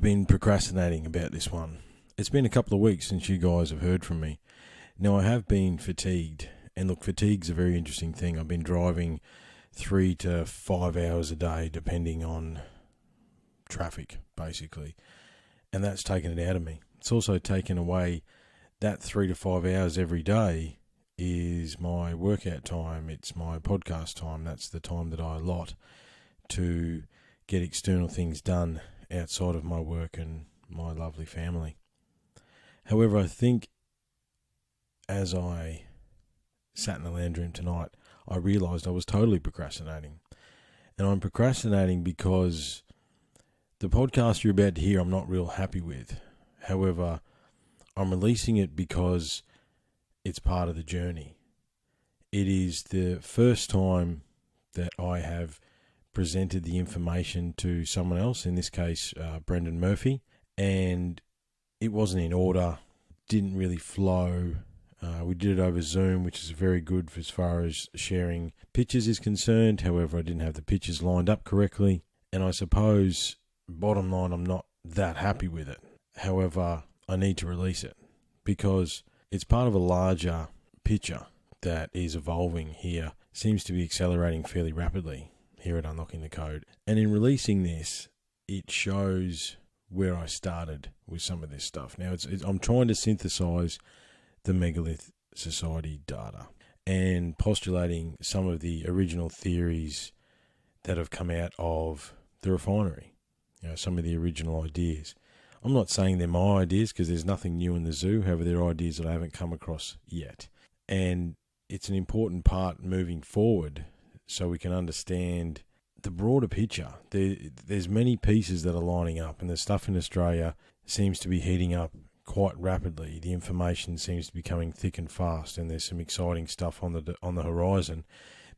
been procrastinating about this one. It's been a couple of weeks since you guys have heard from me. Now, I have been fatigued, and look, fatigue's a very interesting thing. I've been driving 3 to 5 hours a day, depending on traffic, basically, and that's taken it out of me. It's also taken away that 3 to 5 hours every day is my workout time. It's my podcast time. That's the time that I allot to get external things done outside of my work and my lovely family. However, I think as I sat in the lounge room tonight, I realised I was totally procrastinating. And I'm procrastinating because the podcast you're about to hear I'm not real happy with. However, I'm releasing it because it's part of the journey. It is the first time that I have presented the information to someone else, in this case, Brendan Murphy, and it wasn't in order, didn't really flow. We did it over Zoom, which is very good as far as sharing pictures is concerned. However, I didn't have the pictures lined up correctly, and I suppose, bottom line, I'm not that happy with it. However, I need to release it because it's part of a larger picture that is evolving here, seems to be accelerating fairly rapidly here at Unlocking the Code. And in releasing this, it shows where I started with some of this stuff. Now, I'm trying to synthesize the Megalith Society data and postulating some of the original theories that have come out of the refinery, some of the original ideas. I'm not saying they're my ideas because there's nothing new in the zoo. However, they're ideas that I haven't come across yet. And it's an important part moving forward so we can understand the broader picture. There's many pieces that are lining up, and the stuff in Australia seems to be heating up quite rapidly. The information seems to be coming thick and fast, and there's some exciting stuff on the horizon,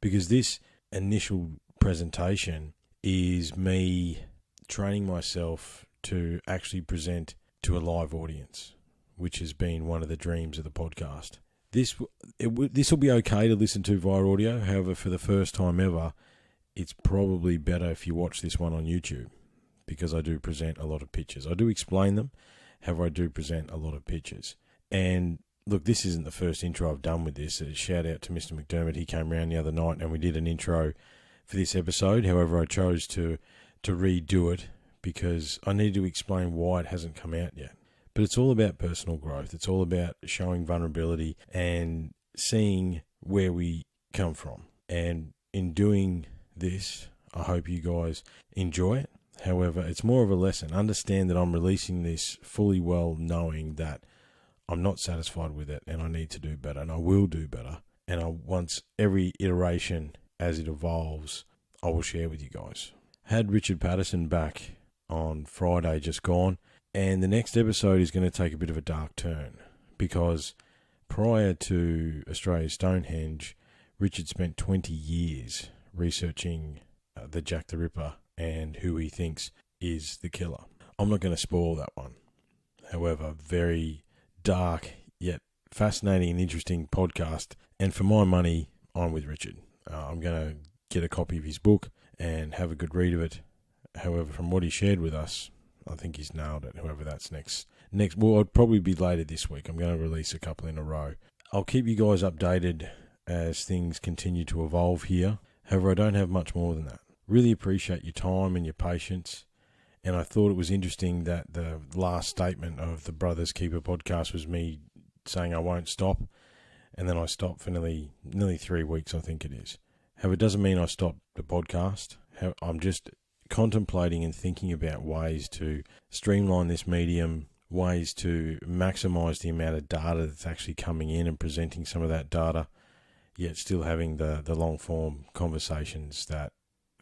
because this initial presentation is me training myself to actually present to a live audience, which has been one of the dreams of the podcast. This will be okay to listen to via audio. However, for the first time ever, it's probably better if you watch this one on YouTube, because I do present a lot of pictures. I do explain them. However, I do present a lot of pictures. And look, this isn't the first intro I've done with this. A shout out to Mr. McDermott. He came around the other night and we did an intro for this episode. However, I chose to redo it because I need to explain why it hasn't come out yet. But it's all about personal growth. It's all about showing vulnerability and seeing where we come from. And in doing this, I hope you guys enjoy it. However, it's more of a lesson. Understand that I'm releasing this fully well knowing that I'm not satisfied with it and I need to do better, and I will do better. And once every iteration as it evolves, I will share with you guys. Had Richard Patterson back on Friday just gone, and the next episode is going to take a bit of a dark turn because prior to Australia's Stonehenge, Richard spent 20 years researching the Jack the Ripper and who he thinks is the killer. I'm not going to spoil that one. However, very dark yet fascinating and interesting podcast. And for my money, I'm with Richard. I'm going to get a copy of his book and have a good read of it. However, from what he shared with us, I think he's nailed it. However, that's next. Well, it'll probably be later this week. I'm going to release a couple in a row. I'll keep you guys updated as things continue to evolve here. However, I don't have much more than that. Really appreciate your time and your patience. And I thought it was interesting that the last statement of the Brothers Keeper podcast was me saying I won't stop. And then I stopped for nearly 3 weeks, I think it is. However, it doesn't mean I stopped the podcast. I'm just contemplating and thinking about ways to streamline this medium, ways to maximize the amount of data that's actually coming in and presenting some of that data, yet still having the long-form conversations that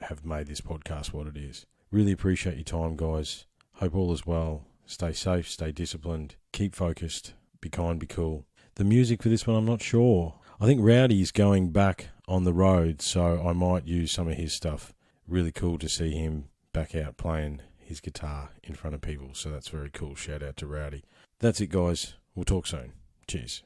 have made this podcast what it is. Really appreciate your time, guys. Hope all is well. Stay safe, stay disciplined, keep focused, be kind, be cool. The music for this one, I'm not sure. I think Rowdy's going back on the road, so I might use some of his stuff. Really cool to see him back out playing his guitar in front of people, so that's very cool. Shout out to Rowdy. That's it, guys. We'll talk soon. Cheers.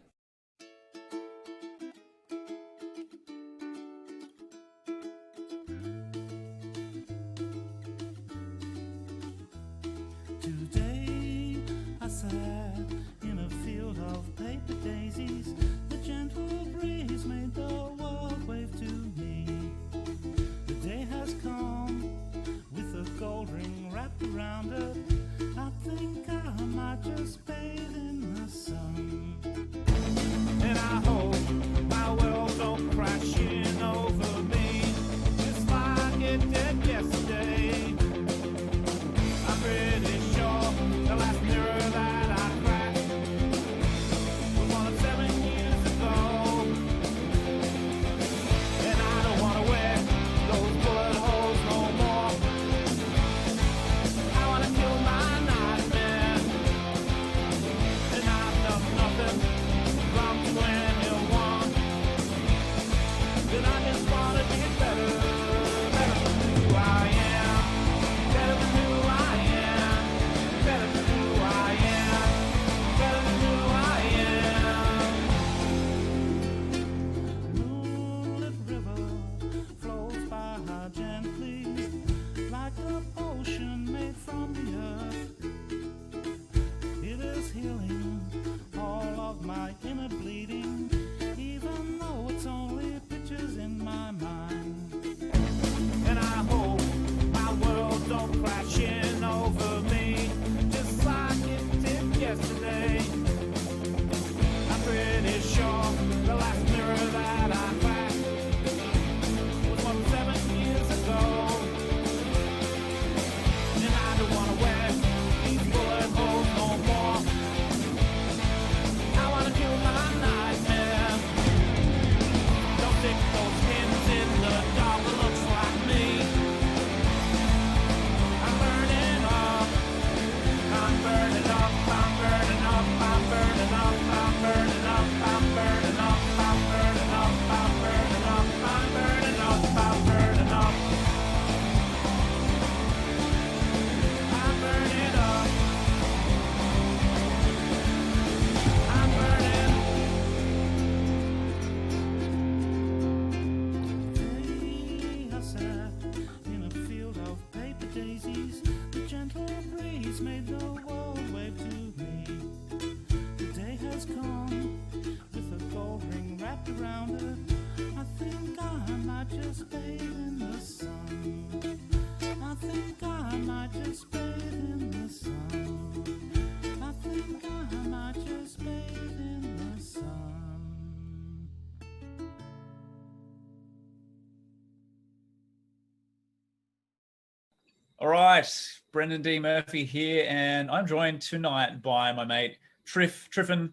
All right, Brendan D. Murphy here, and I'm joined tonight by my mate Triffin,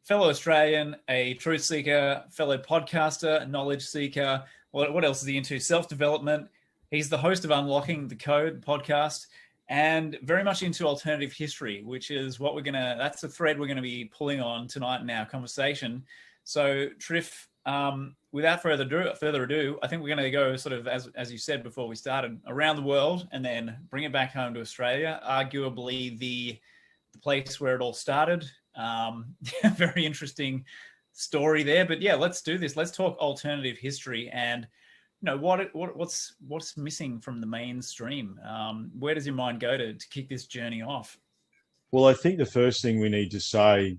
fellow Australian, a truth seeker, fellow podcaster, knowledge seeker. What else is he into? Self-development. He's the host of Unlocking the Code podcast, and very much into alternative history, which is what that's the thread we're gonna be pulling on tonight in our conversation. So, Triff, without further ado, I think we're going to go sort of, as you said before we started, around the world and then bring it back home to Australia, arguably the place where it all started. Very interesting story there. But yeah, let's do this. Let's talk alternative history and what's missing from the mainstream. Where does your mind go to kick this journey off? Well, I think the first thing we need to say,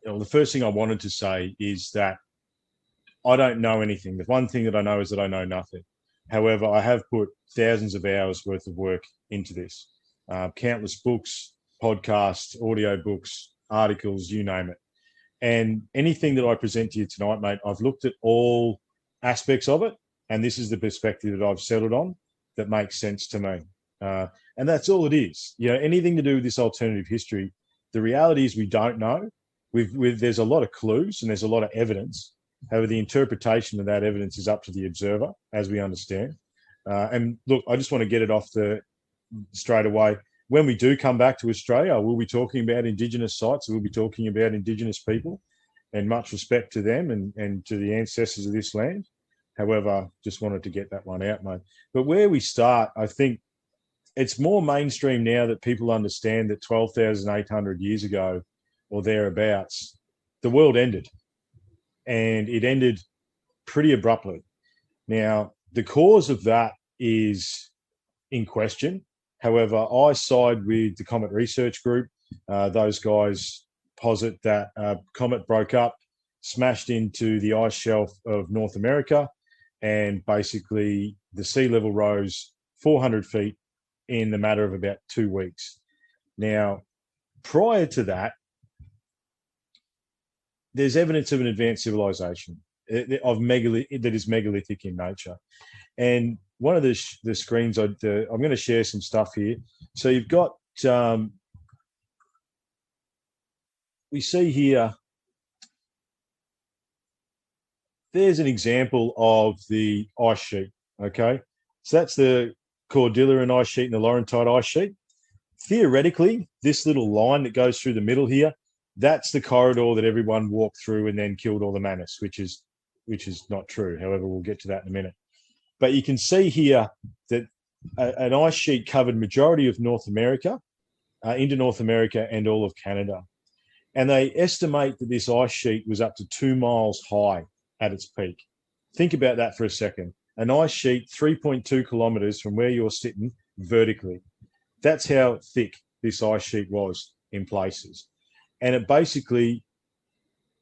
or the first thing I wanted to say is that I don't know anything. The one thing that I know is that I know nothing. However, I have put thousands of hours worth of work into this. Countless books, podcasts, audio books, articles, you name it. And anything that I present to you tonight, mate, I've looked at all aspects of it. And this is the perspective that I've settled on that makes sense to me. And that's all it is. You know, anything to do with this alternative history, the reality is we don't know. There's a lot of clues and there's a lot of evidence. However, the interpretation of that evidence is up to the observer, as we understand. And look, I just want to get it off straight away. When we do come back to Australia, we'll be talking about Indigenous sites. We'll be talking about Indigenous people, and much respect to them and to the ancestors of this land. However, just wanted to get that one out, mate. But where we start, I think it's more mainstream now that people understand that 12,800 years ago or thereabouts, the world ended. And it ended pretty abruptly. Now, the cause of that is in question. However, I side with the Comet Research Group. Those guys posit that comet broke up, smashed into the ice shelf of North America, and basically the sea level rose 400 feet in the matter of about 2 weeks. Now, prior to that, there's evidence of an advanced civilization that is megalithic in nature. And one of the screens, I'm going to share some stuff here. So you've got, we see here, there's an example of the ice sheet, okay? So that's the Cordilleran ice sheet and the Laurentide ice sheet. Theoretically, this little line that goes through the middle here, that's the corridor that everyone walked through and then killed all the mammoths, which is not true. However, we'll get to that in a minute. But you can see here that an ice sheet covered majority of North America, into North America and all of Canada. And they estimate that this ice sheet was up to 2 miles high at its peak. Think about that for a second. An ice sheet 3.2 kilometers from where you're sitting vertically. That's how thick this ice sheet was in places. And it basically,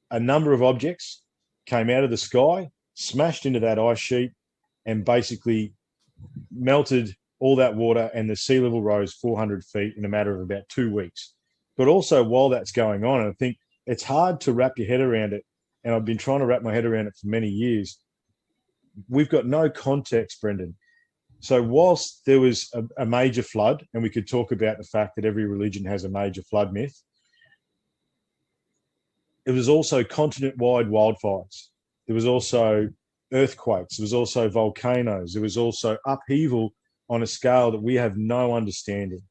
a number of objects came out of the sky, smashed into that ice sheet, and basically melted all that water, and the sea level rose 400 feet in a matter of about 2 weeks. But also, while that's going on, and I think it's hard to wrap your head around it, and I've been trying to wrap my head around it for many years, we've got no context, Brendan. So whilst there was a major flood, and we could talk about the fact that every religion has a major flood myth, it was also continent-wide wildfires. There was also earthquakes. There was also volcanoes. There was also upheaval on a scale that we have no understanding.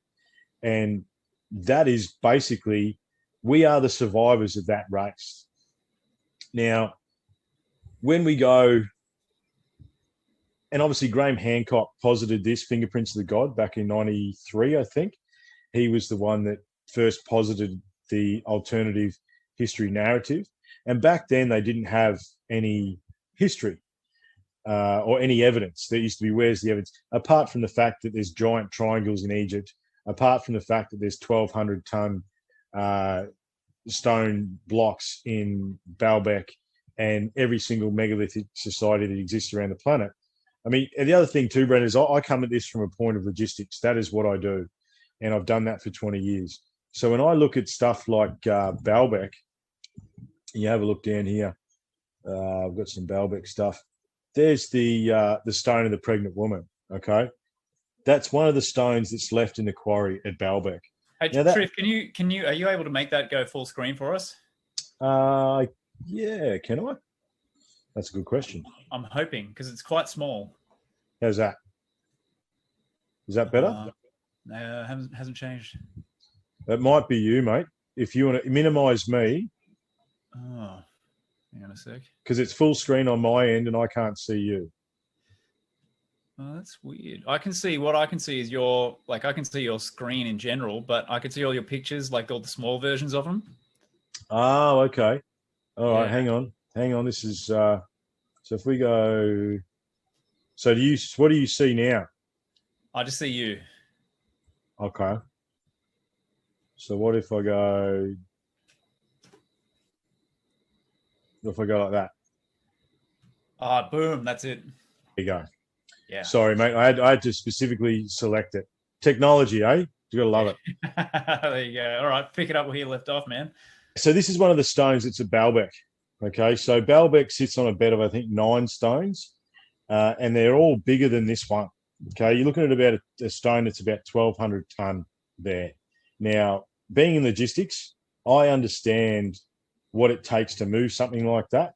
And that is basically, we are the survivors of that race. Now, when we go, and obviously Graham Hancock posited this, Fingerprints of the God, back in 93, I think. He was the one that first posited the alternative history narrative. And back then they didn't have any history or any evidence. There used to be, where's the evidence? Apart from the fact that there's giant triangles in Egypt, apart from the fact that there's 1,200 ton stone blocks in Baalbek and every single megalithic society that exists around the planet. I mean, and the other thing too, Brendan, is I come at this from a point of logistics. That is what I do. And I've done that for 20 years. So when I look at stuff like Baalbek, you have a look down here. I've got some Baalbek stuff. There's the stone of the pregnant woman, okay? That's one of the stones that's left in the quarry at Baalbek. Hey, Now that, Triff, are you able to make that go full screen for us? yeah, can I? That's a good question. I'm hoping, because it's quite small. How's that? Is that better? No, hasn't changed. That might be you, mate. If you want to minimize me, Oh, hang on a sec. because it's full screen on my end and I can't see you. Oh, that's weird. I can see what I can see is I can see your screen in general, but I can see all your pictures, like all the small versions of them. Oh, okay. All right, Yeah. hang on. This is so if we go. So what do you see now? I just see you. Okay. So what if I go? What if I go like that? Ah, boom, that's it. There you go. Yeah. Sorry, mate. I had to specifically select it. Technology, eh? You gotta love it. There you go. All right, pick it up where you left off, man. So this is one of the stones. It's a Baalbek. Okay, so Baalbek sits on a bed of I think 9 stones, and they're all bigger than this one. Okay, you're looking at about a stone that's about 1,200 ton there. Now, being in logistics, I understand what it takes to move something like that.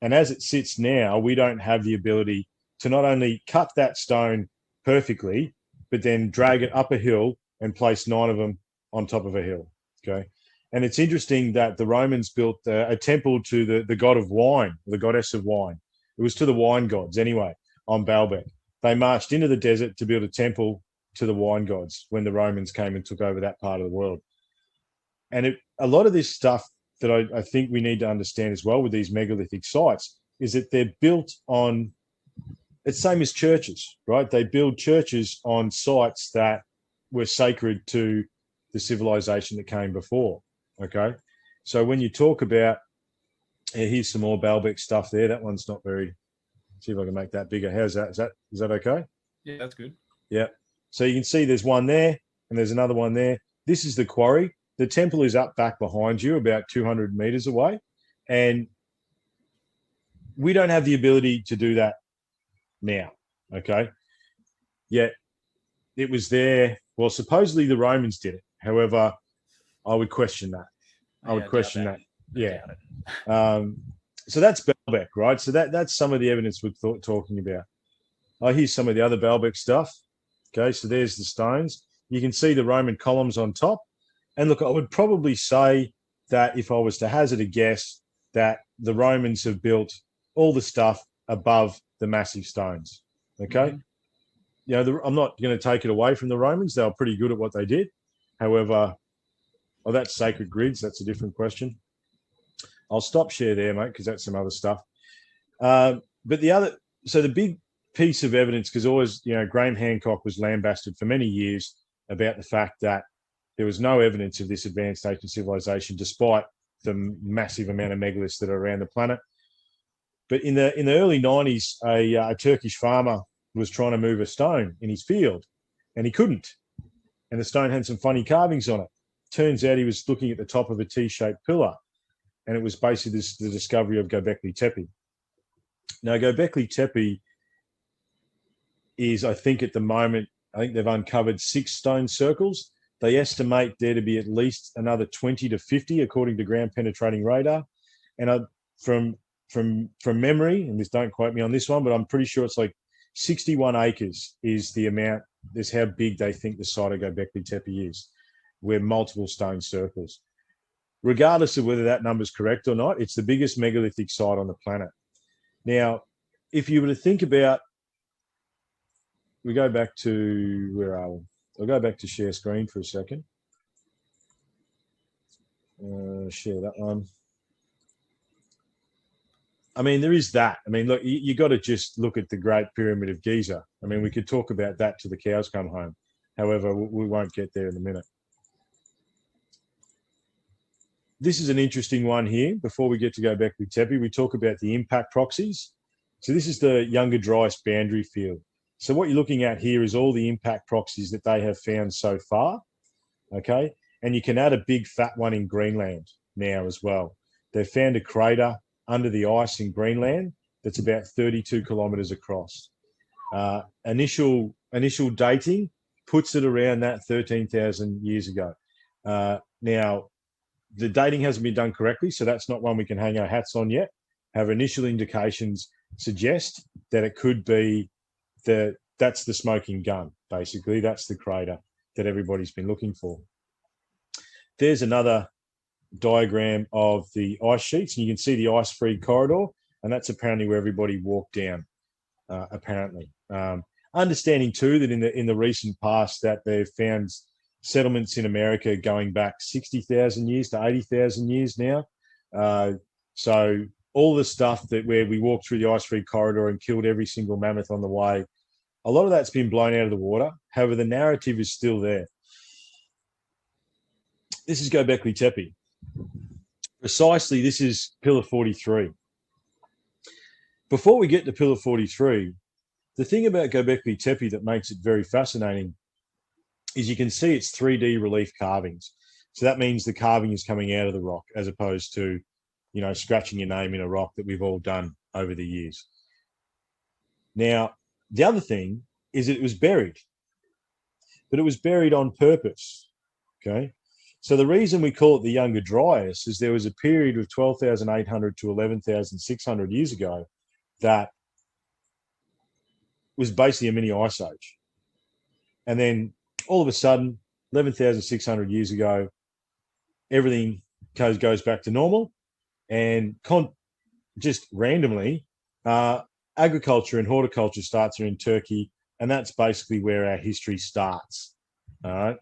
And as it sits now, we don't have the ability to not only cut that stone perfectly, but then drag it up a hill and place 9 of them on top of a hill. Okay. And it's interesting that the Romans built a temple to the god of wine, the goddess of wine. It was to the wine gods anyway, on Baalbek. They marched into the desert to build a temple to the wine gods when the Romans came and took over that part of the world. And a lot of this stuff that I think we need to understand as well with these megalithic sites is that they're built on, it's same as churches, right? They build churches on sites that were sacred to the civilization that came before, okay? So when you talk about, here's some more Baalbek stuff there. That one's not very, see if I can make that bigger. How's that? Is that okay? Yeah, that's good. Yeah. So you can see there's one there and there's another one there. This is the quarry. The temple is up back behind you, about 200 meters away. And we don't have the ability to do that now, okay? Yet it was there. Well, supposedly the Romans did it. However, I would question that. I would question that. Yeah. So that's Baalbek, right? So that's some of the evidence we're talking about. Here's some of the other Baalbek stuff. Okay, so there's the stones. You can see the Roman columns on top. And look, I would probably say that if I was to hazard a guess, that the Romans have built all the stuff above the massive stones. Okay. Mm-hmm. I'm not going to take it away from the Romans. They were pretty good at what they did. However, that's sacred grids. That's a different question. I'll stop share there, mate, because that's some other stuff. But the big piece of evidence, because always, Graham Hancock was lambasted for many years about the fact that there was no evidence of this advanced ancient civilization, despite the massive amount of megaliths that are around the planet. But in the early 90s, a Turkish farmer was trying to move a stone in his field, and he couldn't. And the stone had some funny carvings on it. Turns out he was looking at the top of a T-shaped pillar, and it was basically the discovery of Göbekli Tepe. Now, Göbekli Tepe is, I think at the moment, they've uncovered 6 stone circles. They estimate there to be at least another 20 to 50, according to ground penetrating radar. And from memory, and don't quote me on this one, but I'm pretty sure it's like 61 acres is the amount, is how big they think the site of Göbekli Tepe is, where multiple stone circles. Regardless of whether that number is correct or not, it's the biggest megalithic site on the planet. Now, if you were to think about, we go back to, where are we? I'll go back to share screen for a second. Share that one. I mean, there is that. I mean, look, you got to just look at the Great Pyramid of Giza. I mean, we could talk about that till the cows come home. However, we won't get there in a minute. This is an interesting one here. Before we get to Göbekli Tepe, we talk about the impact proxies. So this is the Younger Dryas boundary field. So what you're looking at here is all the impact proxies that they have found so far, okay? And you can add a big fat one in Greenland now as well. They've found a crater under the ice in Greenland that's about 32 kilometres across. Initial initial dating puts it around that 13,000 years ago. Now, the dating hasn't been done correctly, so that's not one we can hang our hats on yet. However, initial indications suggest that it could be that's the smoking gun, basically. That's the crater that everybody's been looking for. There's another diagram of the ice sheets, and you can see the ice-free corridor, and that's apparently where everybody walked down, apparently. Understanding, too, that in the recent past that they've found settlements in America going back 60,000 years to 80,000 years now. So all the stuff that where we walked through the ice-free corridor and killed every single mammoth on the way, a lot of that's been blown out of the water. However, the narrative is still there. This is Göbekli Tepe. Precisely, this is Pillar 43. Before we get to Pillar 43, the thing about Göbekli Tepe that makes it very fascinating is you can see it's 3D relief carvings. So that means the carving is coming out of the rock as opposed to, you know, scratching your name in a rock that we've all done over the years. Now, the other thing is that it was buried, but it was buried on purpose, okay? So the reason we call it the Younger Dryas is there was a period of 12,800 to 11,600 years ago that was basically a mini ice age. And then all of a sudden, 11,600 years ago, everything goes back to normal, and just randomly, agriculture and horticulture starts in Turkey, and that's basically where our history starts. All right.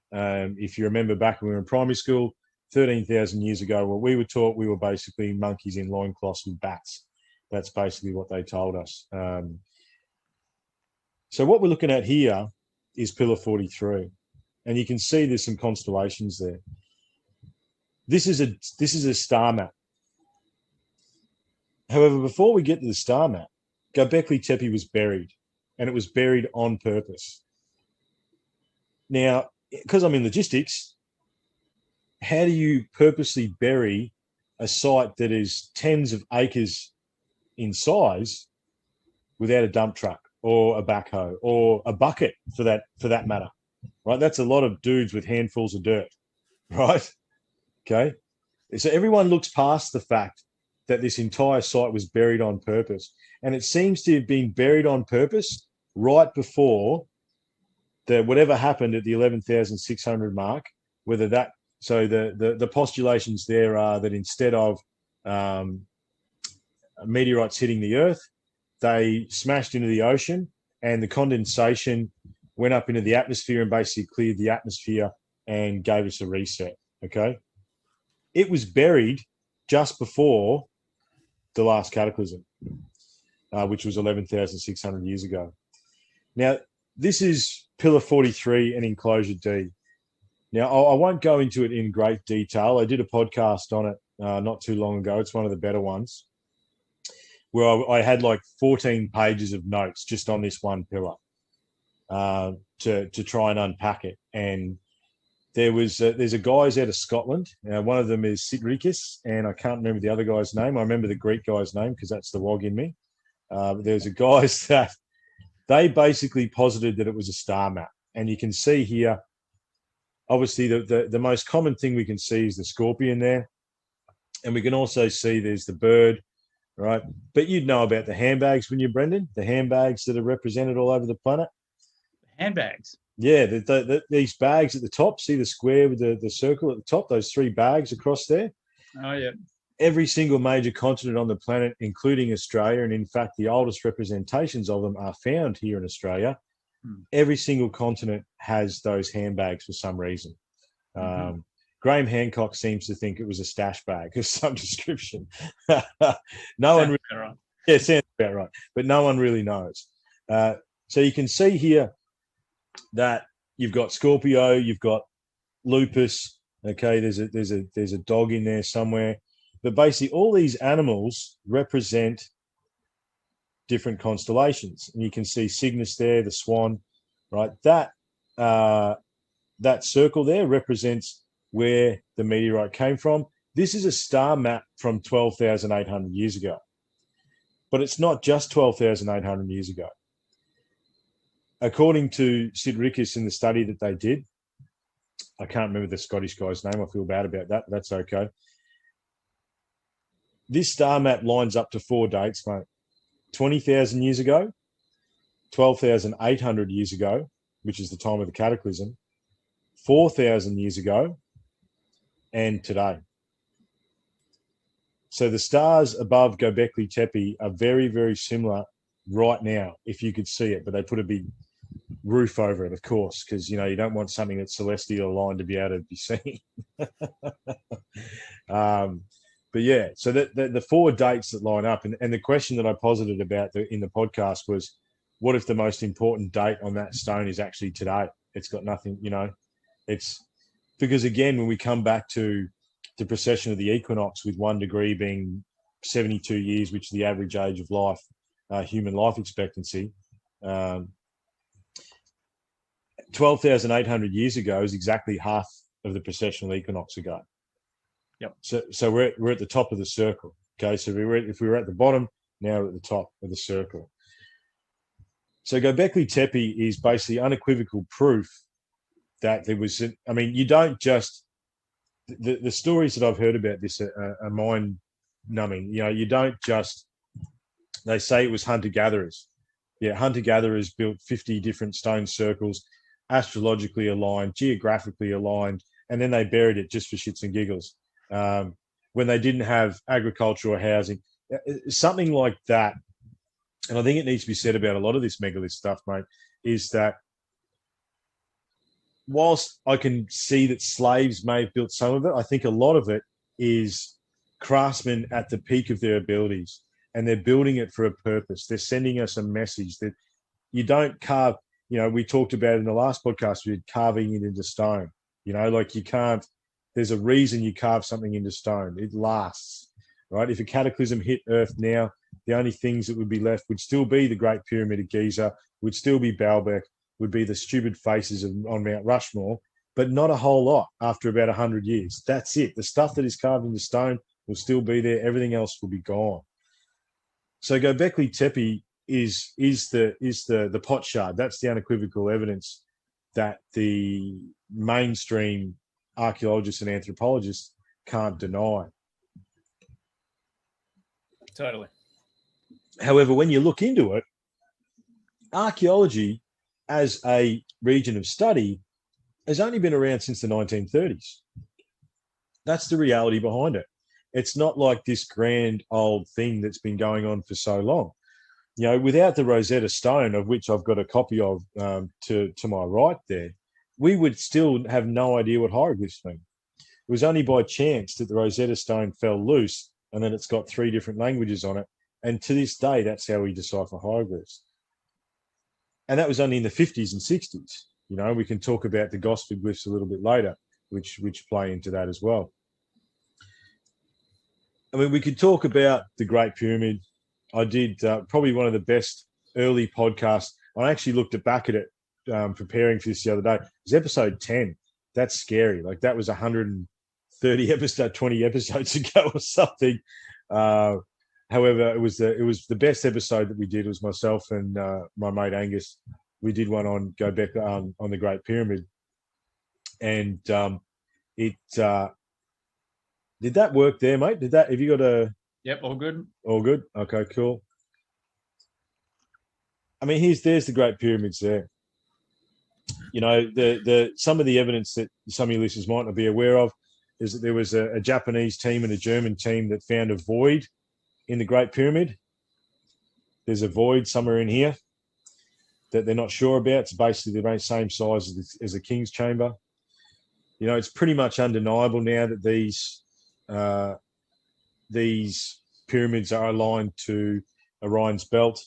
If you remember back when we were in primary school, 13,000 years ago, what we were taught, we were basically monkeys in loincloths with bats. That's basically what they told us. So what we're looking at here is Pillar 43, and you can see there's some constellations there. This is a star map. However, before we get to the star map, Göbekli Tepe was buried, and it was buried on purpose. Now, because I'm in logistics, how do you purposely bury a site that is tens of acres in size without a dump truck or a backhoe or a bucket for that matter, right? That's a lot of dudes with handfuls of dirt, right? Okay. So everyone looks past the fact that this entire site was buried on purpose, and it seems to have been buried on purpose right before whatever happened at the 11,600 mark, whether that, so the postulations there are that instead of meteorites hitting the Earth, they smashed into the ocean, and the condensation went up into the atmosphere and basically cleared the atmosphere and gave us a reset, okay? It was buried just before the last cataclysm, which was 11,600 years ago. Now, this is Pillar 43 and Enclosure D. Now, I won't go into it in great detail. I did a podcast on it not too long ago. It's one of the better ones, where I had like 14 pages of notes just on this one pillar to try and unpack it. And there's a guys out of Scotland. One of them is Sidrikis, and I can't remember the other guy's name. I remember the Greek guy's name because that's the wog in me. But there's a guys that they basically posited that it was a star map. And you can see here, obviously, the most common thing we can see is the scorpion there. And we can also see there's the bird, right? But you'd know about the handbags, wouldn't you, Brendan? The handbags that are represented all over the planet. Handbags? Yeah, these bags at the top, see the square with the circle at the top, those three bags across there? Oh, yeah. Every single major continent on the planet, including Australia, and in fact, the oldest representations of them are found here in Australia. Every single continent has those handbags for some reason. Graham Hancock seems to think it was a stash bag of some description. Sounds about right. But no one really knows. So you can see here that you've got Scorpio, you've got Lupus. Okay, there's a dog in there somewhere. But basically, all these animals represent different constellations, and you can see Cygnus there, the swan, right? That circle there represents where the meteorite came from. This is a star map from 12,800 years ago, but it's not just 12,800 years ago. according to Sid Rickus in the study that they did, I can't remember the Scottish guy's name. I feel bad about that, but that's okay. This star map lines up to 4 dates, mate. 20,000 years ago, 12,800 years ago, which is the time of the cataclysm, 4,000 years ago, and today. So the stars above Göbekli Tepe are very, very similar right now, if you could see it, but they put a big roof over it, of course, because, you know, you don't want something that's celestial aligned to be able to be seen. But yeah, so the 4 dates that line up, and the question that I posited about in the podcast was, what if the most important date on that stone is actually today? It's got nothing, you know, it's because, again, when we come back to the precession of the equinox, with 1 degree being 72 years, which is the average age of life, human life expectancy, 12,800 years ago is exactly half of the precessional equinox ago. Yep. So we're at the top of the circle. Okay, so if we were at the bottom, now we're at the top of the circle. So Göbekli Tepe is basically unequivocal proof that there was. I mean, you don't just the stories that I've heard about this are mind numbing. You know, you don't just. They say it was hunter gatherers. Yeah, hunter gatherers built 50 different stone circles, astrologically aligned, geographically aligned, and then they buried it just for shits and giggles. When they didn't have agriculture or housing, something like that. And I think it needs to be said about a lot of this megalith stuff, mate, is that whilst I can see that slaves may have built some of it, I think a lot of it is craftsmen at the peak of their abilities, and they're building it for a purpose. They're sending us a message that you don't carve. You know, we talked about in the last podcast, we had carving it into stone. You know, like you can't, there's a reason you carve something into stone. It lasts, right? If a cataclysm hit Earth now, the only things that would be left would still be the Great Pyramid of Giza, would still be Baalbek, would be the stupid faces on Mount Rushmore, but not a whole lot after about 100 years. That's it. The stuff that is carved into stone will still be there. Everything else will be gone. So Göbekli Tepe is the pot shard. That's the unequivocal evidence that the mainstream archaeologists and anthropologists can't deny. Totally. However, when you look into it, archaeology as a region of study has only been around since the 1930s. That's the reality behind it. It's not like this grand old thing that's been going on for so long. You know, without the Rosetta Stone, of which I've got a copy of to my right there, we would still have no idea what hieroglyphs mean. It was only by chance that the Rosetta Stone fell loose, and then it's got 3 different languages on it. And to this day, that's how we decipher hieroglyphs. And that was only in the 50s and 60s. You know, we can talk about the Gosford glyphs a little bit later, which play into that as well. I mean, we could talk about the Great Pyramid. I did probably one of the best early podcasts. I actually looked back at it preparing for this the other day. It was episode 10. That's scary. Like, that was 130 episodes, 20 episodes ago or something. However, it was the best episode that we did. It was myself and my mate Angus. We did one on on the Great Pyramid, and it did that work there, mate? Have you got a? Yep, all good. All good. Okay, cool. I mean, there's the Great Pyramids there. You know, the some of the evidence that some of your listeners might not be aware of is that there was a Japanese team and a German team that found a void in the Great Pyramid. There's a void somewhere in here that they're not sure about. It's basically the same size as the King's Chamber. You know, it's pretty much undeniable now that these pyramids are aligned to Orion's belt.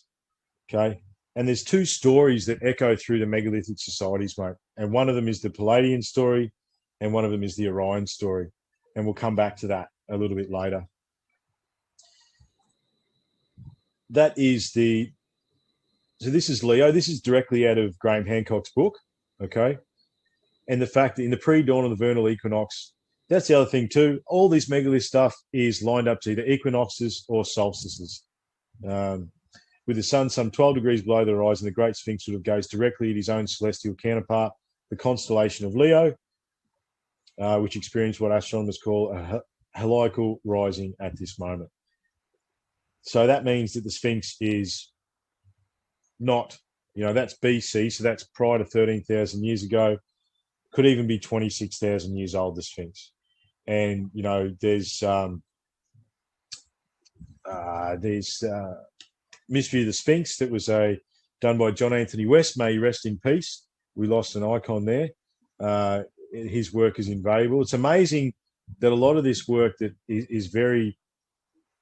Okay. And there's 2 stories that echo through the megalithic societies, mate. And one of them is the Palladian story, and one of them is the Orion story. And we'll come back to that a little bit later. That is so this is Leo. This is directly out of Graham Hancock's book, okay? And the fact that in the pre-dawn of the vernal equinox, that's the other thing too. All this megalith stuff is lined up to either equinoxes or solstices. with the sun some 12 degrees below the horizon, the Great Sphinx sort of goes directly at his own celestial counterpart, the constellation of Leo, which experienced what astronomers call a heliacal rising at this moment. So that means that the Sphinx is not, that's BC, so that's prior to 13,000 years ago, could even be 26,000 years old, the Sphinx. And, there's Mystery of the Sphinx that was done by John Anthony West. May he rest in peace. We lost an icon there. His work is invaluable. It's amazing that a lot of this work that is very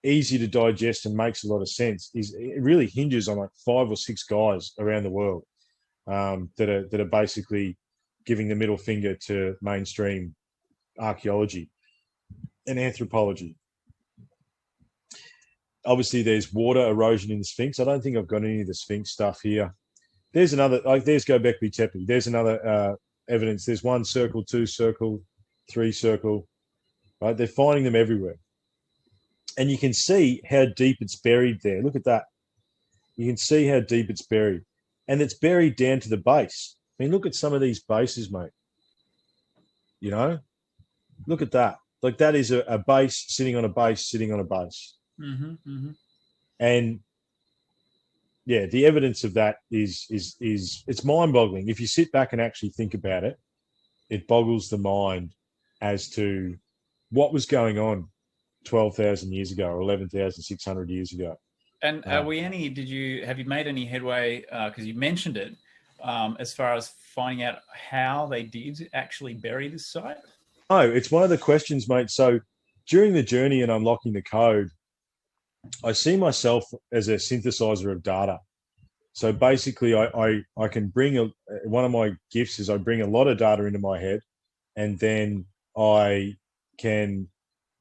easy to digest and makes a lot of sense it really hinges on like 5 or 6 guys around the world that are basically giving the middle finger to mainstream archaeology and anthropology. Obviously, there's water erosion in the Sphinx. I don't think I've got any of the Sphinx stuff here. There's another, there's Göbekli Tepe. There's another evidence. There's 1 circle, 2 circle, 3 circle. Right? They're finding them everywhere. And you can see how deep it's buried there. Look at that. You can see how deep it's buried. And it's buried down to the base. I mean, look at some of these bases, mate. Look at that. Like that is a base sitting on a base, sitting on a base. Mm-hmm, mm-hmm. And yeah, the evidence of that is it's mind-boggling. If you sit back and actually think about it, it boggles the mind as to what was going on 12,000 years ago or 11,600 years ago. And have you made any headway, because you mentioned it, as far as finding out how they did actually bury this site? Oh, it's one of the questions, mate. So during the journey and unlocking the code, I see myself as a synthesizer of data. So basically, I can bring one of my gifts is I bring a lot of data into my head, and then I can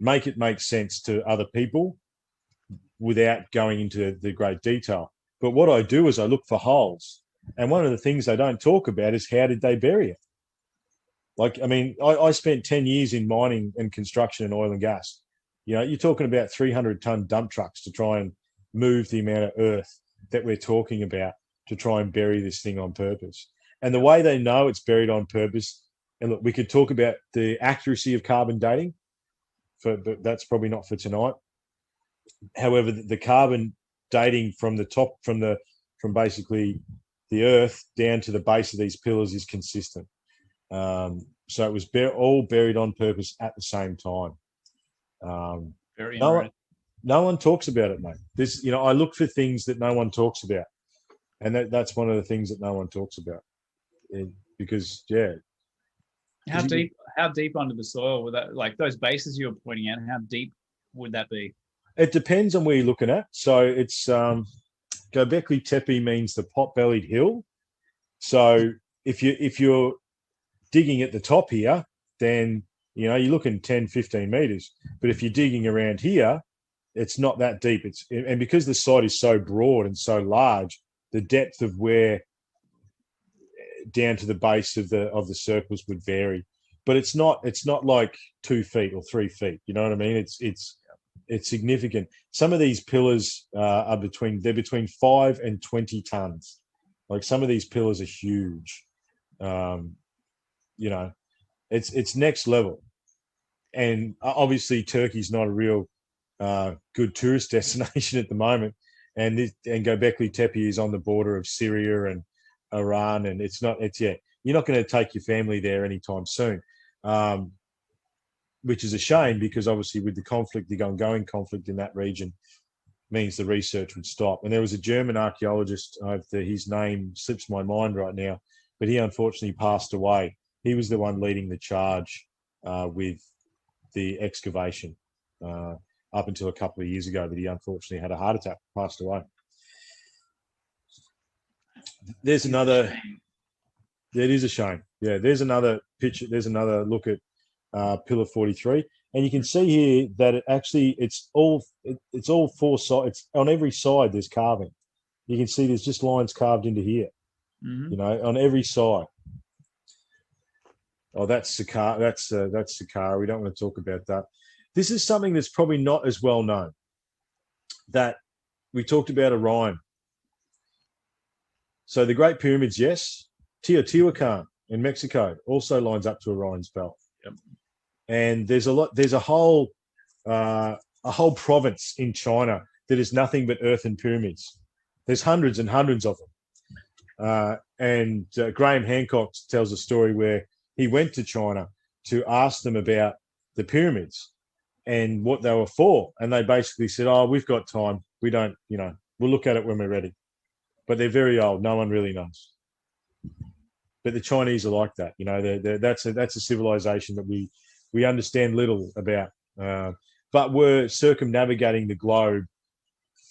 make it make sense to other people without going into the great detail. But what I do is I look for holes. And one of the things they don't talk about is how did they bury it? Like, I mean, I spent 10 years in mining and construction and oil and gas. You're talking about 300-ton dump trucks to try and move the amount of earth that we're talking about to try and bury this thing on purpose. And the way they know it's buried on purpose, and look, we could talk about the accuracy of carbon dating, but that's probably not for tonight. However, the carbon dating from the top, from basically the earth down to the base of these pillars is consistent. So it was all buried on purpose at the same time. Very no one talks about it, mate. I look for things that no one talks about, and that's one of the things that no one talks about. Because how deep under the soil would that, like those bases you were pointing out, how deep would that be? It depends on where you're looking at. So it's Göbekli Tepe means the pot-bellied hill. So if you're digging at the top here, then you're looking 10, 15 meters. But if you're digging around here, it's not that deep. And because the site is so broad and so large, the depth of where down to the base of the circles would vary. But it's not like 2 feet or 3 feet. You know what I mean? It's significant. Some of these pillars are between 5 and 20 tons. Like some of these pillars are huge. It's next level. And obviously Turkey's not a real good tourist destination at the moment. And Göbekli Tepe is on the border of Syria and Iran, and you're not going to take your family there anytime soon. Which is a shame, because obviously with the conflict, the ongoing conflict in that region means the research would stop. And there was a German archaeologist, his name slips my mind right now, but he unfortunately passed away. He was the one leading the charge with the excavation up until a couple of years ago, but he unfortunately had a heart attack, passed away. There's another. It is a shame. Yeah, there's another picture. There's another look at Pillar 43, and you can see here that it's all 4 sides. It's on every side. There's carving. You can see there's just lines carved into here. Mm-hmm. On every side. Oh, that's Saqqara. That's Saqqara. We don't want to talk about that. This is something that's probably not as well known. That we talked about Orion So the Great Pyramids, yes. Teotihuacan in Mexico also lines up to Orion's belt. Yep. And there's a whole province in China that is nothing but earthen pyramids. There's hundreds and hundreds of them. And Graham Hancock tells a story where he went to China to ask them about the pyramids and what they were for. And they basically said, oh, we've got time. We don't, we'll look at it when we're ready. But they're very old. No one really knows. But the Chinese are like that. That's a civilization that we understand little about. But we're circumnavigating the globe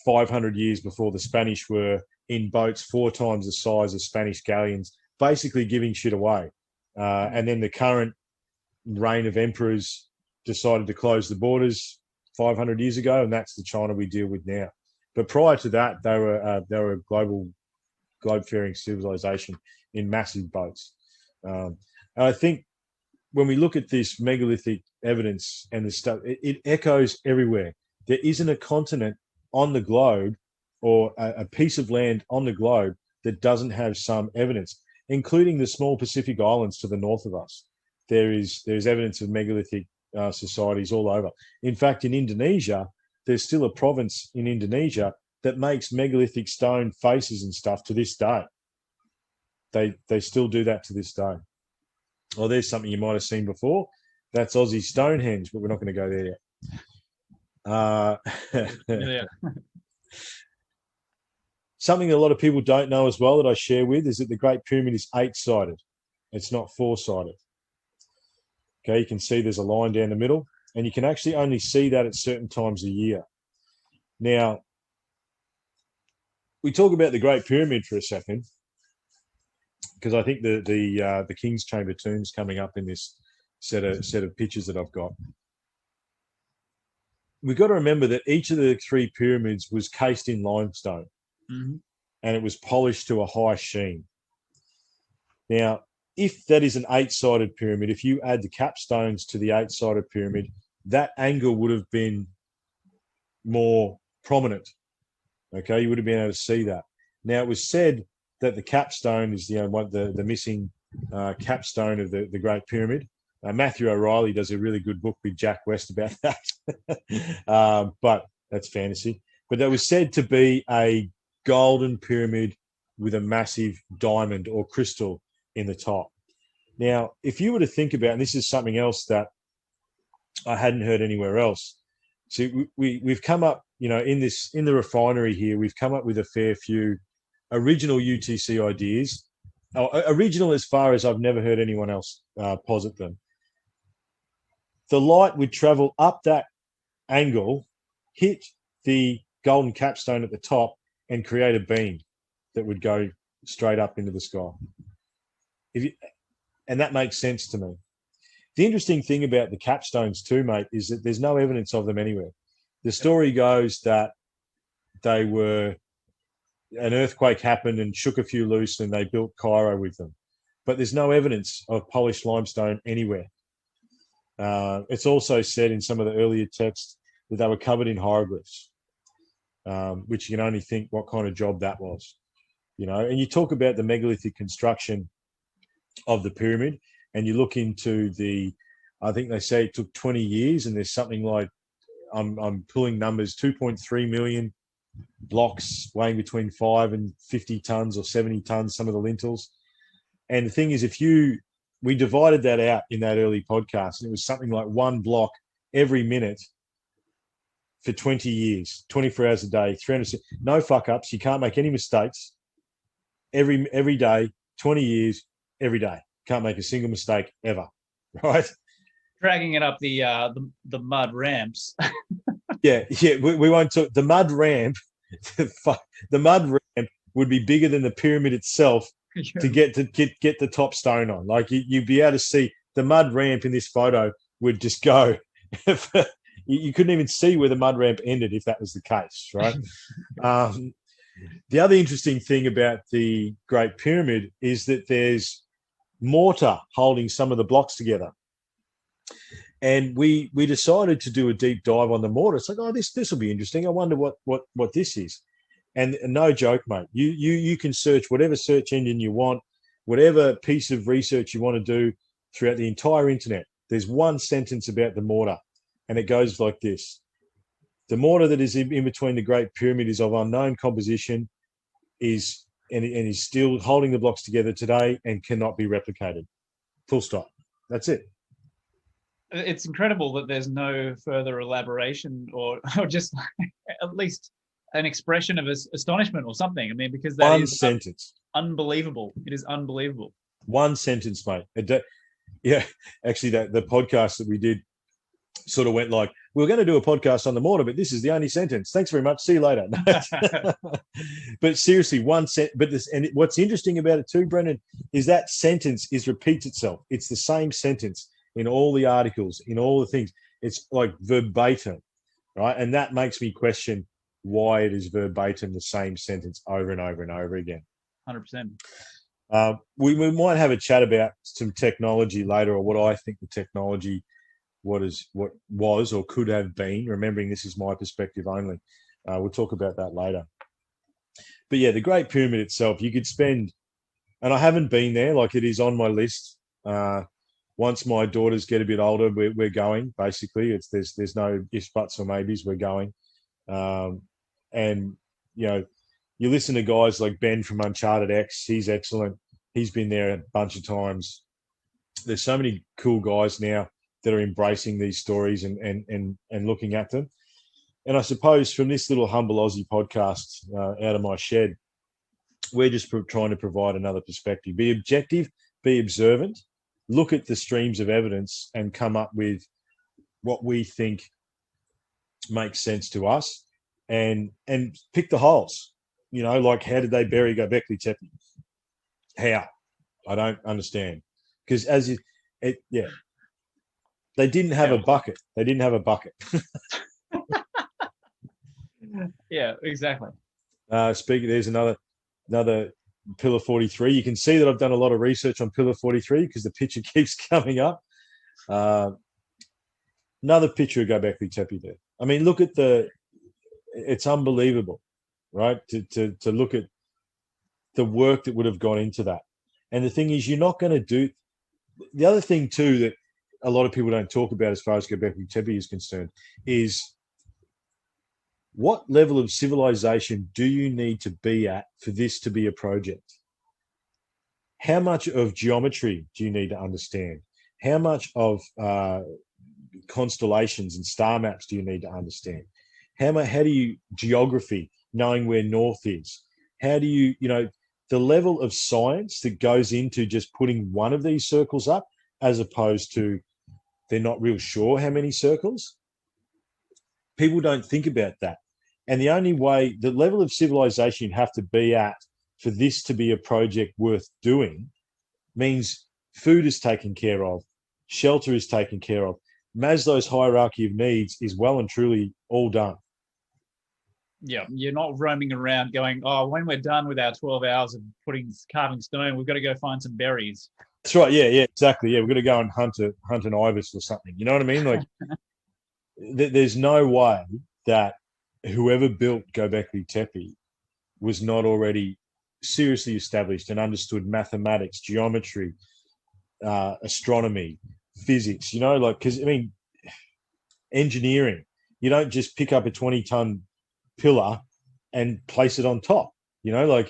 500 years before the Spanish were in boats 4 times the size of Spanish galleons, basically giving shit away. And then the current reign of emperors decided to close the borders 500 years ago, and that's the China we deal with now. But prior to that, they were a globe-faring civilization in massive boats. And I think when we look at this megalithic evidence and the stuff, it echoes everywhere. There isn't a continent on the globe or a piece of land on the globe that doesn't have some evidence, including the small Pacific islands to the north of us. There's evidence of megalithic societies all over. In fact, in Indonesia, there's still a province in Indonesia that makes megalithic stone faces and stuff to this day. They still do that to this day. Well, there's something you might have seen before. That's Aussie Stonehenge, but we're not going to go there yet. Yeah. Something a lot of people don't know as well that I share with is that the Great Pyramid is 8-sided. It's not 4-sided. Okay, you can see there's a line down the middle, and you can actually only see that at certain times of year. Now, we talk about the Great Pyramid for a second, because I think the King's Chamber tomb's coming up in this set of pictures that I've got. We've got to remember that each of the 3 pyramids was cased in limestone, and it was polished to a high sheen. Now, if that is an 8-sided pyramid, if you add the capstones to the 8-sided pyramid, that angle would have been more prominent. Okay, you would have been able to see that. Now, it was said that the capstone is the missing capstone of the Great Pyramid. Matthew O'Reilly does a really good book with Jack West about that, but that's fantasy. But that was said to be a golden pyramid with a massive diamond or crystal in the top. Now, if you were to think about, and this is something else that I hadn't heard anywhere else. See, we've come up, in the refinery here, we've come up with a fair few original UTC ideas. Original as far as I've never heard anyone else posit them. The light would travel up that angle, hit the golden capstone at the top, and create a beam that would go straight up into the sky. And that makes sense to me. The interesting thing about the capstones too, mate, is that there's no evidence of them anywhere. The story goes that an earthquake happened and shook a few loose and they built Cairo with them. But there's no evidence of polished limestone anywhere. It's also said in some of the earlier texts that they were covered in hieroglyphs, which you can only think what kind of job that was. And you talk about the megalithic construction of the pyramid, and you look into I think they say it took 20 years, and there's something like, I'm pulling numbers, 2.3 million blocks weighing between 5 and 50 tons or 70 tons, some of the lintels. And the thing is, we divided that out in that early podcast, and it was something like 1 block every minute for 20 years, 24 hours a day, 300, no fuck ups. You can't make any mistakes. Every day, 20 years, every day. Can't make a single mistake ever, right? Dragging it up the mud ramps. Yeah. We won't talk. The mud ramp, the mud ramp would be bigger than the pyramid itself to get the top stone on. Like you'd be able to see the mud ramp in this photo would just go. You couldn't even see where the mud ramp ended if that was the case, right? The other interesting thing about the Great Pyramid is that there's mortar holding some of the blocks together. And we decided to do a deep dive on the mortar. It's like, oh, this will be interesting. I wonder what this is. And no joke, mate. You can search whatever search engine you want, whatever piece of research you want to do throughout the entire internet. There's one sentence about the mortar, and it goes like this: the mortar that is in between the Great Pyramid is of unknown composition, is still holding the blocks together today and cannot be replicated. Full stop. That's it. It's incredible that there's no further elaboration or just at least an expression of astonishment or something. I mean, because that one is sentence. Unbelievable. It is unbelievable. One sentence, mate. Yeah, actually, the podcast that we did sort of went like, we were going to do a podcast on the mortar, but this is the only sentence. Thanks very much. See you later. But seriously, one sentence. But what's interesting about it too, Brendan, is that sentence repeats itself. It's the same sentence in all the articles, in all the things. It's like verbatim, right? And that makes me question why it is verbatim the same sentence over and over and over again. 100%. We might have a chat about some technology later, or what I think the technology, what was or could have been. Remembering this is my perspective only. We'll talk about that later. But yeah, the Great Pyramid itself, you could spend, and I haven't been there. Like, it is on my list. Once my daughters get a bit older, we're going. Basically, there's no ifs, buts, or maybes. We're going. And you know, you listen to guys like Ben from Uncharted X. He's excellent. He's been there a bunch of times. There's so many cool guys now that are embracing these stories and looking at them. And I suppose from this little humble Aussie podcast out of my shed, we're just trying to provide another perspective. Be objective, be observant, look at the streams of evidence and come up with what we think makes sense to us, and pick the holes. You know, like, how did they bury Göbekli Tepe? How? I don't understand. Because they didn't have a bucket. They didn't have a bucket. Yeah, exactly. There's another Pillar 43. You can see that I've done a lot of research on Pillar 43 because the picture keeps coming up. Another picture of Göbekli Tepe there. I mean, look at it's unbelievable, right? To look at the work that would have gone into that. And the thing is, you're not going to do. The other thing too that a lot of people don't talk about as far as Göbekli Tepe is concerned is, what level of civilization do you need to be at for this to be a project? How much of geometry do you need to understand? How much of constellations and star maps do you need to understand? How do you geography, knowing where north is? How do you, the level of science that goes into just putting one of these circles up, as opposed to they're not real sure how many circles? People don't think about that. And the only way, the level of civilization you have to be at for this to be a project worth doing means food is taken care of, shelter is taken care of. Maslow's hierarchy of needs is well and truly all done. Yeah, you're not roaming around going, oh, when we're done with our 12 hours of carving stone, we've got to go find some berries. That's right. Yeah, exactly. Yeah, we've got to go and hunt an ibis or something. You know what I mean? Like, there's no way that whoever built Göbekli Tepe was not already seriously established and understood mathematics, geometry, astronomy, physics, because, engineering. You don't just pick up a 20-ton pillar and place it on top, oh,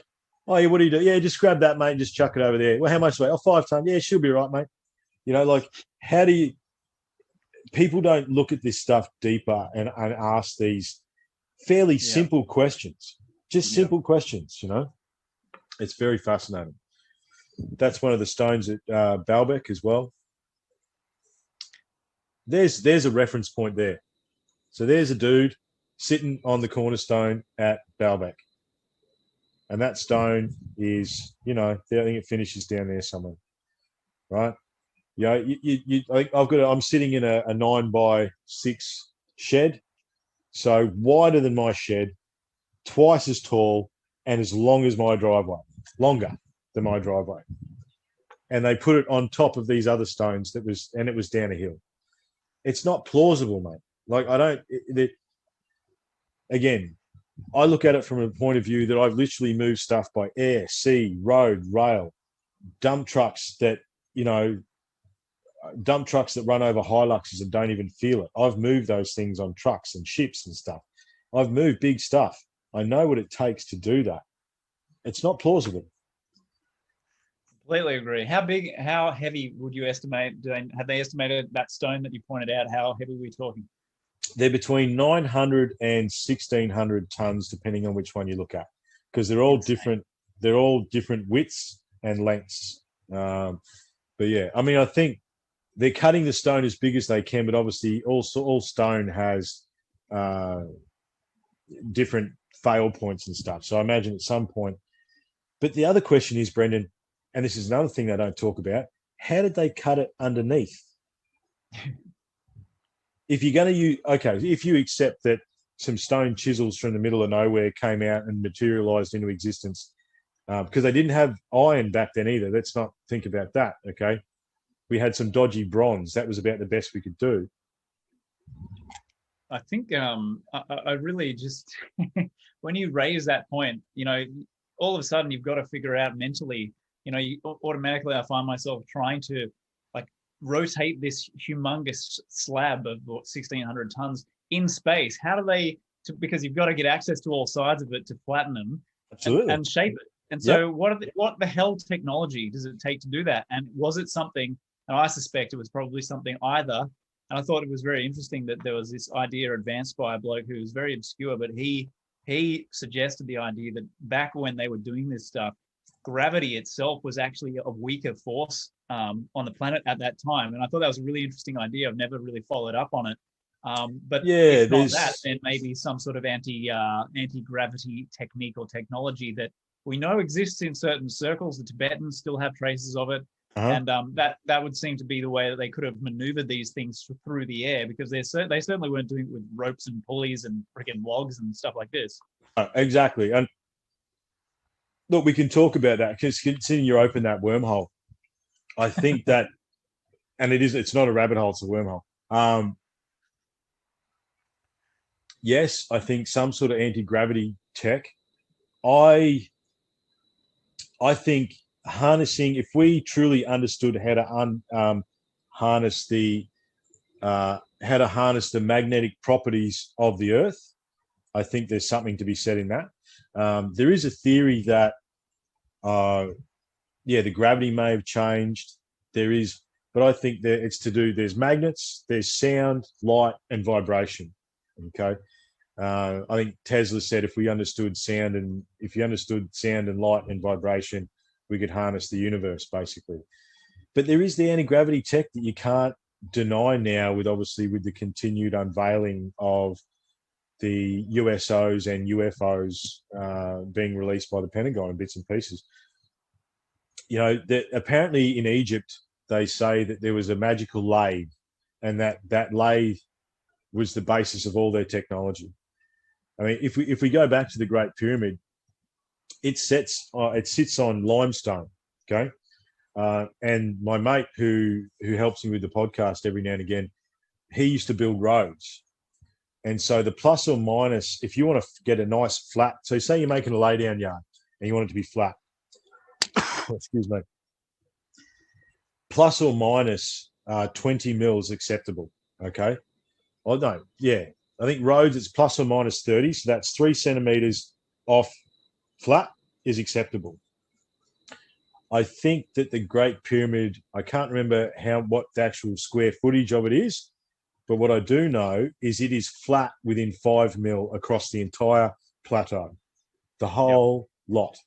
yeah, what do you do? Yeah, just grab that, mate, and just chuck it over there. Well, how much weight? Oh, 5 tons. Yeah, she'll be right, mate. How do you... People don't look at this stuff deeper and ask these fairly simple questions. Just simple questions, It's very fascinating. That's one of the stones at Baalbek as well. There's a reference point there. So there's a dude sitting on the cornerstone at Baalbek. And that stone is, I think it finishes down there somewhere, right? I'm sitting in a 9x6 shed, so wider than my shed, twice as tall, and as long as my driveway, longer than my driveway. And they put it on top of these other stones it was down a hill. It's not plausible, mate. Again, I look at it from a point of view that I've literally moved stuff by air, sea, road, rail, dump trucks that, dump trucks that run over Hiluxes and don't even feel it. I've moved those things on trucks and ships and stuff. I've moved big stuff. I know what it takes to do that. It's not plausible. Completely agree. How heavy would you estimate? Have they estimated that stone that you pointed out? How heavy are we talking? They're between 900 and 1,600 tons, depending on which one you look at, because they're all different. They're all different widths and lengths. But yeah, I mean, I think they're cutting the stone as big as they can, but obviously all stone has different fail points and stuff. So I imagine at some point. But the other question is, Brendan, and this is another thing they don't talk about, how did they cut it underneath? If you're going to use, if you accept that some stone chisels from the middle of nowhere came out and materialized into existence, because they didn't have iron back then either. Let's not think about that, okay? We had some dodgy bronze. That was about the best we could do. I think I really just, when you raise that point, all of a sudden you've got to figure out mentally, automatically I find myself trying to rotate this humongous slab of 1,600 tons in space. How do they, because you've got to get access to all sides of it to flatten them and shape it. And so what the hell technology does it take to do that? And was it something, and I suspect it was probably something either, and I thought it was very interesting that there was this idea advanced by a bloke who was very obscure, but he suggested the idea that back when they were doing this stuff, gravity itself was actually a weaker force on the planet at that time. And I thought that was a really interesting idea. I've never really followed up on it. But if not that, then maybe some sort of anti-gravity technique or technology that we know exists in certain circles. The Tibetans still have traces of it. And that would seem to be the way that they could have maneuvered these things through the air, because they certainly weren't doing it with ropes and pulleys and freaking logs and stuff like this. Exactly. And look, we can talk about that, because considering you open that wormhole, I think that, and it's not a rabbit hole, it's a wormhole. Yes, I think some sort of anti-gravity tech. I think harnessing, if we truly understood how to harness the magnetic properties of the Earth, I think there's something to be said in that. There is a theory that, the gravity may have changed. But I think that it's to do, there's magnets, there's sound, light, and vibration. Okay. I think Tesla said if you understood sound and light and vibration, we could harness the universe, basically. But there is the anti-gravity tech that you can't deny now, with the continued unveiling of the USOs and UFOs being released by the Pentagon in bits and pieces. That apparently in Egypt, they say that there was a magical lathe, and that lathe was the basis of all their technology. I mean, if we go back to the Great Pyramid, it sits on limestone, okay? And my mate who helps me with the podcast every now and again, he used to build roads. And so the plus or minus, if you want to get a nice flat, so say you're making a laydown yard and you want it to be flat, excuse me, plus or minus 20 mils acceptable, okay? Oh, no, yeah. I think roads, it's plus or minus 30, so that's 3 centimeters off flat is acceptable. I think that the Great Pyramid, I can't remember what the actual square footage of it is, but what I do know is it is flat within 5 mil across the entire plateau, the whole lot.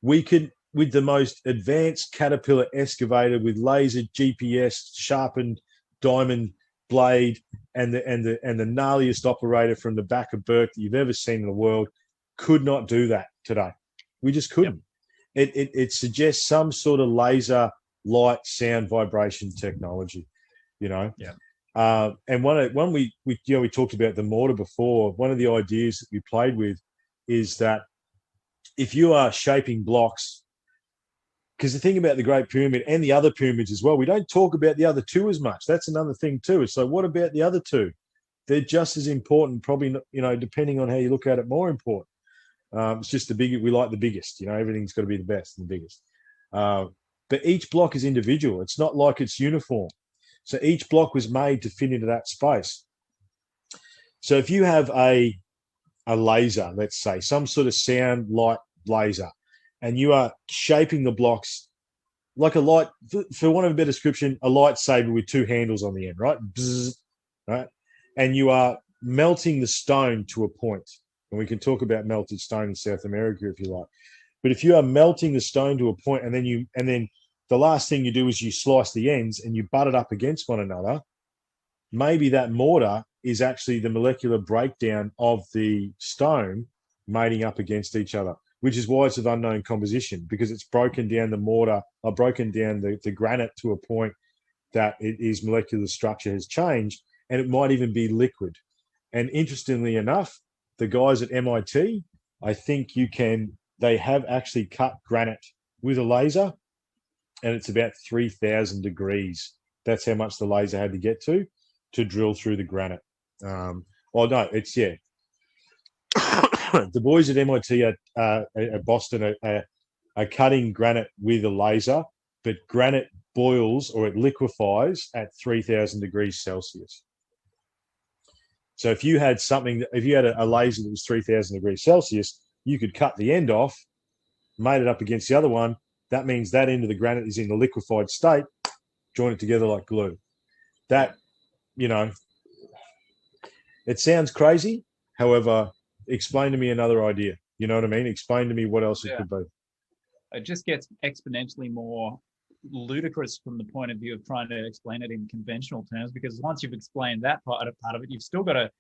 We could, with the most advanced Caterpillar excavator with laser GPS sharpened diamond blade and the gnarliest operator from the back of Burke that you've ever seen in the world, could not do that today. We just couldn't. It suggests some sort of laser, light, sound, vibration technology, And we talked about the mortar before. One of the ideas that we played with is that if you are shaping blocks, because the thing about the Great Pyramid and the other pyramids as well, we don't talk about the other two as much. That's another thing too. So what about the other two? they're just as important, probably, depending on how you look at it, more important. It's just we like the biggest, everything's got to be the best and the biggest. But each block is individual. It's not like it's uniform. So each block was made to fit into that space. So if you have a laser, let's say, some sort of sound light laser, and you are shaping the blocks like a light, for want of a better description, a lightsaber with two handles on the end, right? Bzzz, right? And you are melting the stone to a point. And we can talk about melted stone in South America if you like. But if you are melting the stone to a point, and then the last thing you do is you slice the ends and you butt it up against one another, maybe that mortar is actually the molecular breakdown of the stone mating up against each other, which is why it's of unknown composition, because it's broken down the mortar, or broken down the granite to a point that its molecular structure has changed, and it might even be liquid. And interestingly enough, the guys at MIT, I think they have actually cut granite with a laser, and it's about 3,000 degrees. That's how much the laser had to get to drill through the granite. The boys at MIT at Boston are cutting granite with a laser, but granite boils, or it liquefies at 3,000 degrees Celsius. So if you had a laser that was 3,000 degrees Celsius, you could cut the end off, made it up against the other one. That means that end of the granite is in the liquefied state, join it together like glue. That, it sounds crazy. However, explain to me another idea. You know what I mean? Explain to me what else it could be. It just gets exponentially more ludicrous from the point of view of trying to explain it in conventional terms, because once you've explained that part of it, you've still got to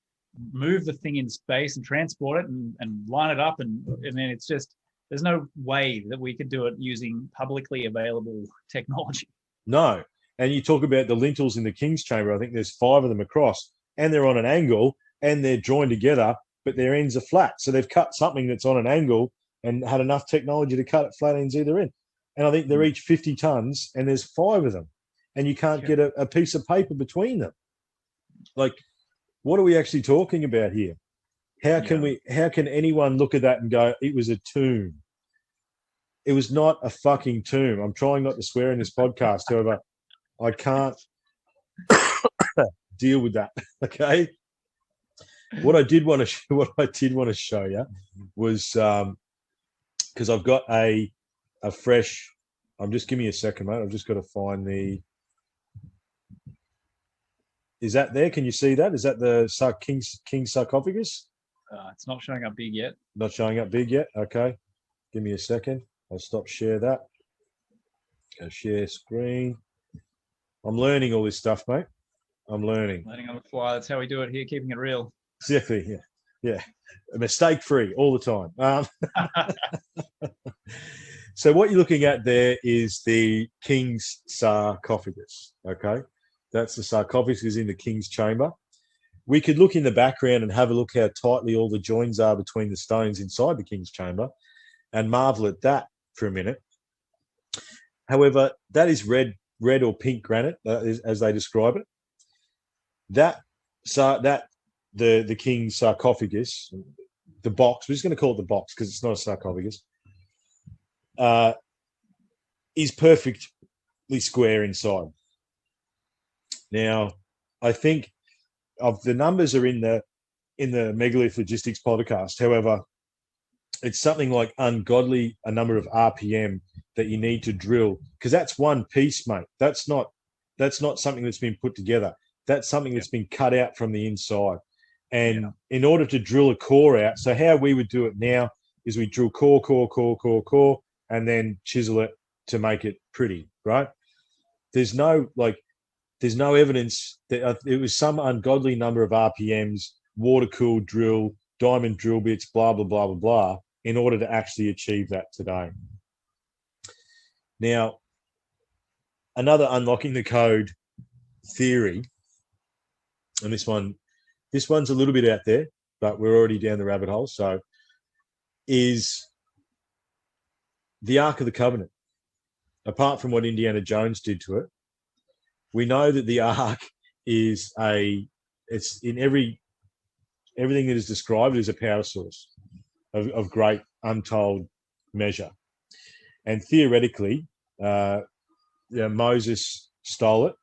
move the thing in space and transport it and line it up, and then it's just, there's no way that we could do it using publicly available technology. No. And you talk about the lintels in the King's Chamber. I think there's 5 of them across, and they're on an angle, and they're joined together, but their ends are flat. So they've cut something that's on an angle and had enough technology to cut it flat ends either end. And I think they're each 50 tons, and there's 5 of them, and you can't get a piece of paper between them. Like, what are we actually talking about here? How can anyone look at that and go, it was a tomb? It was not a fucking tomb. I'm trying not to swear in this podcast. However, I can't deal with that. Okay. What I did want to show you was, because I've got a fresh. Give me a second, mate. I've just got to find the. Is that there? Can you see that? Is that the King's sarcophagus? It's not showing up big yet. Not showing up big yet. Okay. Give me a second. I'll stop share that. Go share screen. I'm learning all this stuff, mate. I'm learning. Learning on the fly. That's how we do it here, keeping it real. Exactly. Yeah. Mistake-free all the time. So what you're looking at there is the King's sarcophagus. Okay. That's the sarcophagus in the King's chamber. We could look in the background and have a look how tightly all the joins are between the stones inside the King's chamber and marvel at that for a minute. However, that is red or pink granite, as they describe it. The King's sarcophagus, the box, we're just going to call it the box because it's not a sarcophagus, is perfectly square inside. Now, I think of the numbers are in the Megalith Logistics podcast. However, it's something like ungodly a number of RPM that you need to drill, because that's one piece, mate. That's not something that's been put together. That's something that's been cut out from the inside. And in order to drill a core out, so how we would do it now is we drill core, and then chisel it to make it pretty, right? There's no evidence that it was some ungodly number of RPMs, water-cooled drill, diamond drill bits, blah, blah, blah, blah, blah, in order to actually achieve that today. Now, another unlocking the code theory, and this one's a little bit out there, but we're already down the rabbit hole, so is the Ark of the Covenant. Apart from what Indiana Jones did to it, we know that the Ark is it's in everything that is described as a power source of great untold measure. And theoretically, Moses stole it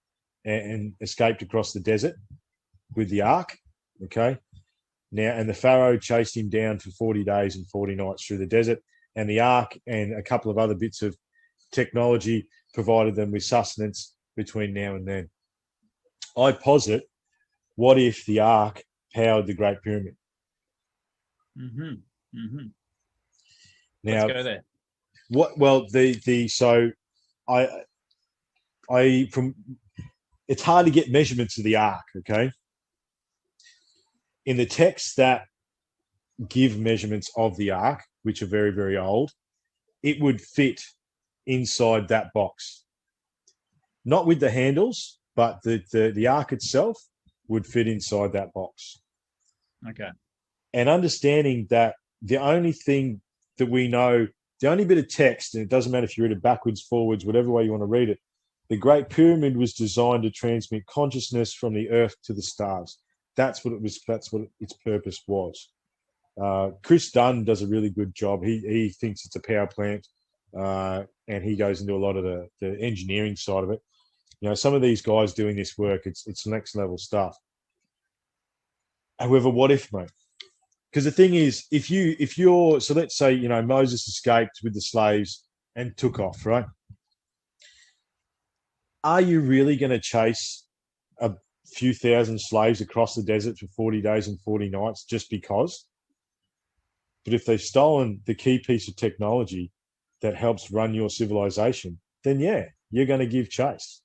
and escaped across the desert with the ark. Okay. Now, and the Pharaoh chased him down for 40 days and 40 nights through the desert, and the ark and a couple of other bits of technology provided them with sustenance between now and then. I posit, what if the ark powered the Great Pyramid? Mm-hmm. Mm-hmm. Now, let's go there. What? Well, so I from it's hard to get measurements of the ark. Okay, in the texts that give measurements of the ark, which are very, very old, it would fit inside that box, not with the handles, but the ark itself would fit inside that box. Okay. And understanding that the only thing that we know, the only bit of text, and it doesn't matter if you read it backwards, forwards, whatever way you want to read it, the Great Pyramid was designed to transmit consciousness from the earth to the stars. That's what it was. That's what its purpose was. Chris Dunn does a really good job. He thinks it's a power plant, and he goes into a lot of the engineering side of it. You know, some of these guys doing this work, it's next level stuff. However, what if, mate? Because the thing is, if you're so let's say, you know, Moses escaped with the slaves and took off, right? Are you really going to chase a few thousand slaves across the desert for 40 days and 40 nights just because? But if they've stolen the key piece of technology that helps run your civilization, then yeah, you're going to give chase.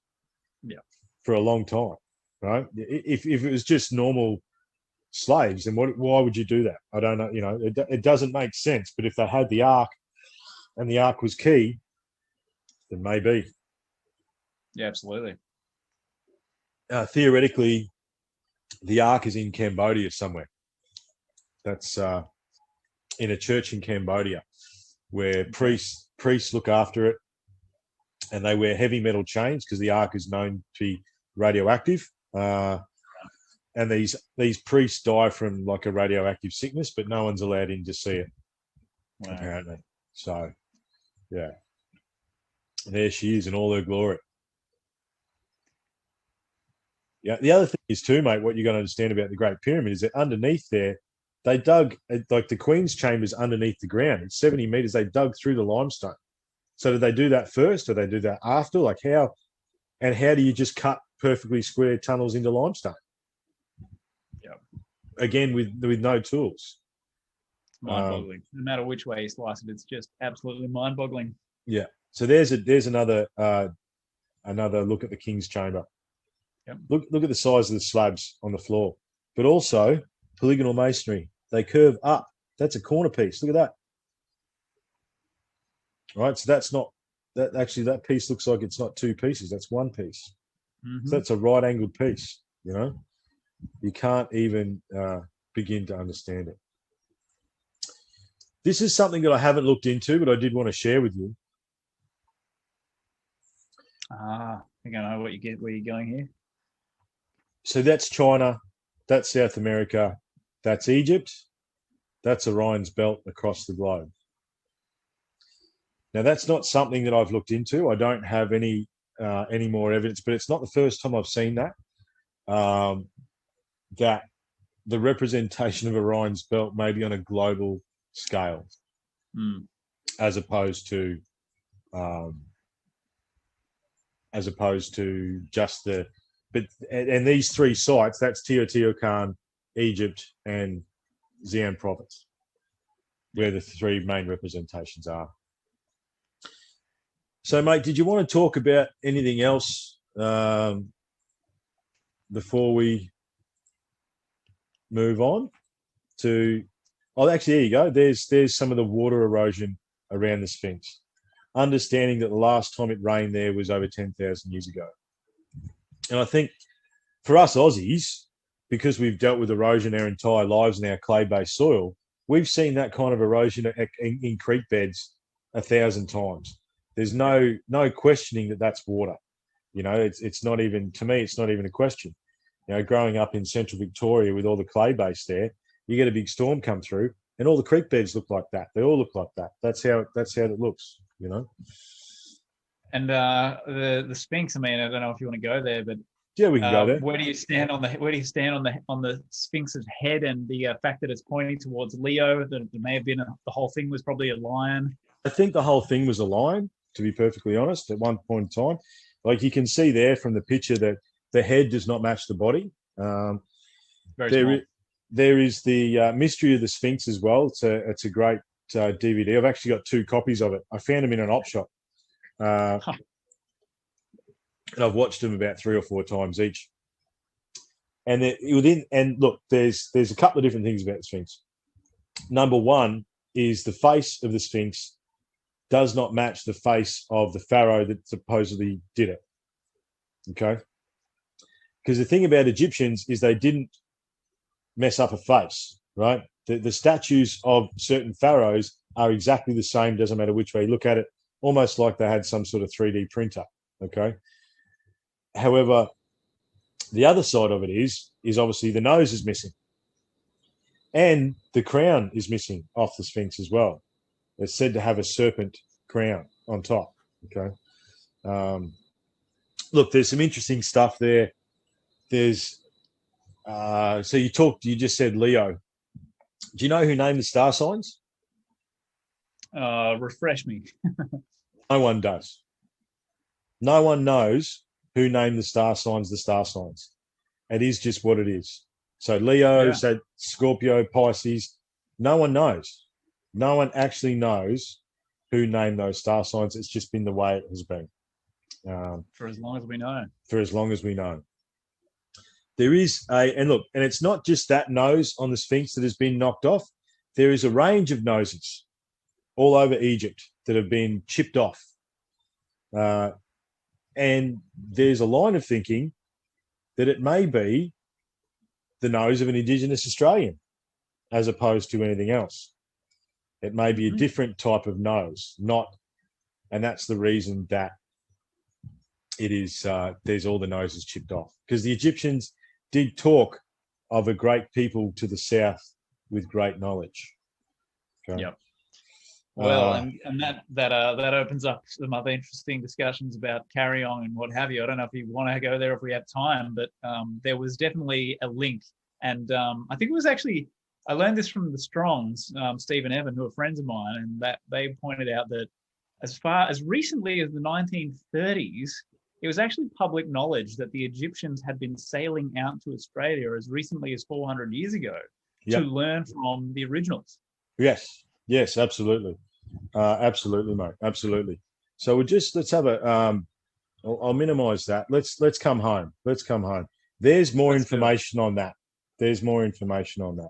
Yeah. For a long time, right? If it was just normal slaves, then why would you do that? I don't know. You know, it doesn't make sense. But if they had the ark and the ark was key, then maybe. Yeah, absolutely. Theoretically, the ark is in Cambodia somewhere. That's in a church in Cambodia, where priests look after it, and they wear heavy metal chains because the ark is known to be radioactive. And these priests die from like a radioactive sickness, but no one's allowed in to see it, apparently. So, yeah, there she is in all her glory. Yeah. The other thing is too, mate, what you're going to understand about the Great Pyramid is that underneath there, they dug, like the Queen's Chamber's underneath the ground. It's 70 meters. They dug through the limestone. So did they do that first, or they do that after? Like how? And how do you just cut perfectly square tunnels into limestone? Yeah. Again, with no tools. Mind-boggling. No matter which way you slice it, it's just absolutely mind-boggling. Yeah. So there's another look at the King's Chamber. Yep. Look at the size of the slabs on the floor, but also polygonal masonry. They curve up. That's a corner piece. Look at that. Right. So that's not that. Actually, that piece looks like it's not two pieces. That's one piece. Mm-hmm. So that's a right-angled piece. You know, you can't even begin to understand it. This is something that I haven't looked into, but I did want to share with you. I think I know where you're going here. So that's China, that's South America, that's Egypt, that's Orion's belt across the globe. Now, that's not something that I've looked into. I don't have any more evidence, but it's not the first time I've seen that. That the representation of Orion's belt may be on a global scale, as opposed to just the. But and these three sites, that's Teotihuacan, Egypt, and Xi'an province, where the three main representations are. So, mate, did you want to talk about anything else before we move on to? Oh, actually, there you go. There's some of the water erosion around the Sphinx. Understanding that the last time it rained there was over 10,000 years ago. And I think for us Aussies, because we've dealt with erosion our entire lives in our clay-based soil, we've seen that kind of erosion in creek beds 1,000 times. There's no questioning that that's water. You know, it's not even, to me, it's not even a question. You know, growing up in central Victoria with all the clay base there, you get a big storm come through, and all the creek beds look like that. They all look like that. That's how it looks. You know. And the Sphinx. I mean, I don't know if you want to go there, but Yeah, we can go there. where do you stand on the Sphinx's head and the fact that it's pointing towards Leo? That it may have been the whole thing was probably a lion. I think the whole thing was a lion, to be perfectly honest, at one point in time. Like you can see there from the picture that the head does not match the body. Very small. There is the mystery of the Sphinx as well. It's a great DVD. I've actually got 2 copies of it. I found them in an op shop. And I've watched them about 3 or 4 times each. And look, there's a couple of different things about the Sphinx. Number one is the face of the Sphinx does not match the face of the pharaoh that supposedly did it. Okay? Because the thing about Egyptians is they didn't mess up a face, right? The statues of certain pharaohs are exactly the same, doesn't matter which way you look at it, almost like they had some sort of 3D printer, okay? However, the other side of it is obviously the nose is missing. And the crown is missing off the Sphinx as well. It's said to have a serpent crown on top, okay? Look, there's some interesting stuff there. There's, so you just said Leo. Do you know who named the star signs? Refresh me. No one does. No one knows who named the star signs the star signs. It is just what it is. So Leo, so Scorpio, Pisces, no one knows. No one actually knows who named those star signs. It's just been the way it has been. For as long as we know. For as long as we know. There is and it's not just that nose on the Sphinx that has been knocked off. There is a range of noses all over Egypt that have been chipped off. And there's a line of thinking that it may be the nose of an Indigenous Australian as opposed to anything else. It may be a different type of nose, and that's the reason that it is, there's all the noses chipped off. Because the Egyptians did talk of a great people to the south with great knowledge. Okay? Yep. Well, and that opens up some other interesting discussions about carry on and what have you. I don't know if you want to go there if we have time, but there was definitely a link. And I think it was actually, I learned this from the Strongs, Steve and Evan, who are friends of mine, and that they pointed out that as far as recently as the 1930s, it was actually public knowledge that the Egyptians had been sailing out to Australia as recently as 400 years ago to learn from the originals. Yes, absolutely. Absolutely, mate. Absolutely. So let's have a, I'll minimize that. Let's come home. Let's come home. There's more information on that. There's more information on that.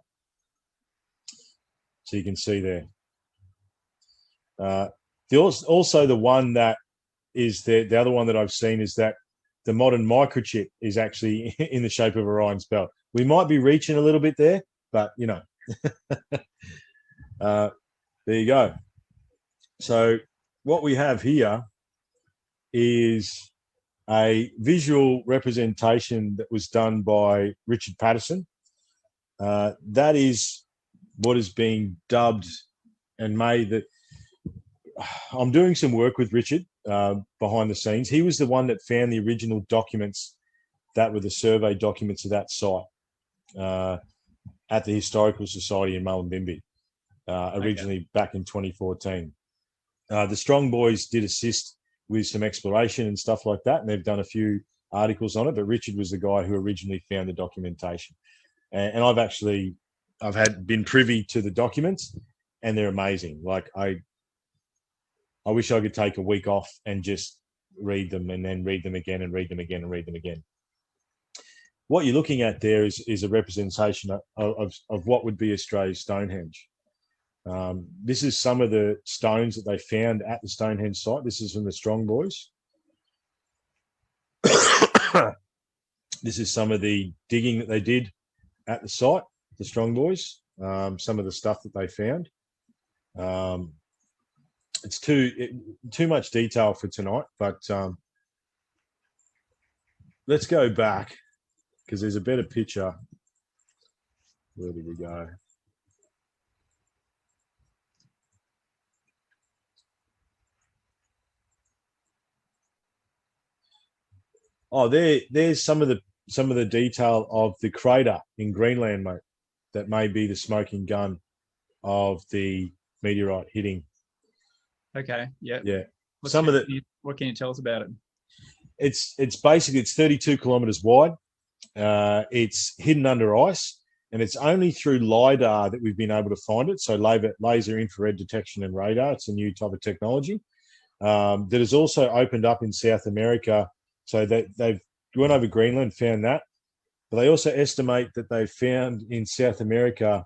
So you can see there. Also the one that is the other one that I've seen is that the modern microchip is actually in the shape of Orion's belt. We might be reaching a little bit there, but you know, there you go. So what we have here is a visual representation that was done by Richard Patterson. That is what is being dubbed and made that I'm doing some work with Richard behind the scenes. He was the one that found the original documents that were the survey documents of that site at the Historical Society in Mullumbimby, originally back in 2014. The Strong Boys did assist with some exploration and stuff like that, and they've done a few articles on it, but Richard was the guy who originally found the documentation. And I've been privy to the documents, and they're amazing. Like I wish I could take a week off and just read them and then read them again and read them again and read them again. What you're looking at there is a representation of what would be Australia's Stonehenge. This is some of the stones that they found at the Stonehenge site. This is from the Strong Boys. This is some of the digging that they did at the site, the Strong Boys, some of the stuff that they found. It's too much detail for tonight, but let's go back because there's a better picture. Where did we go? Oh, there's some of the detail of the crater in Greenland, mate. That may be the smoking gun of the meteorite hitting. Okay. Yeah. Yeah. What can you tell us about it? It's basically 32 kilometers wide. It's hidden under ice, and it's only through LiDAR that we've been able to find it. So laser infrared detection and radar. It's a new type of technology that has also opened up in South America. So they've gone over Greenland, found that. But they also estimate that they've found in South America,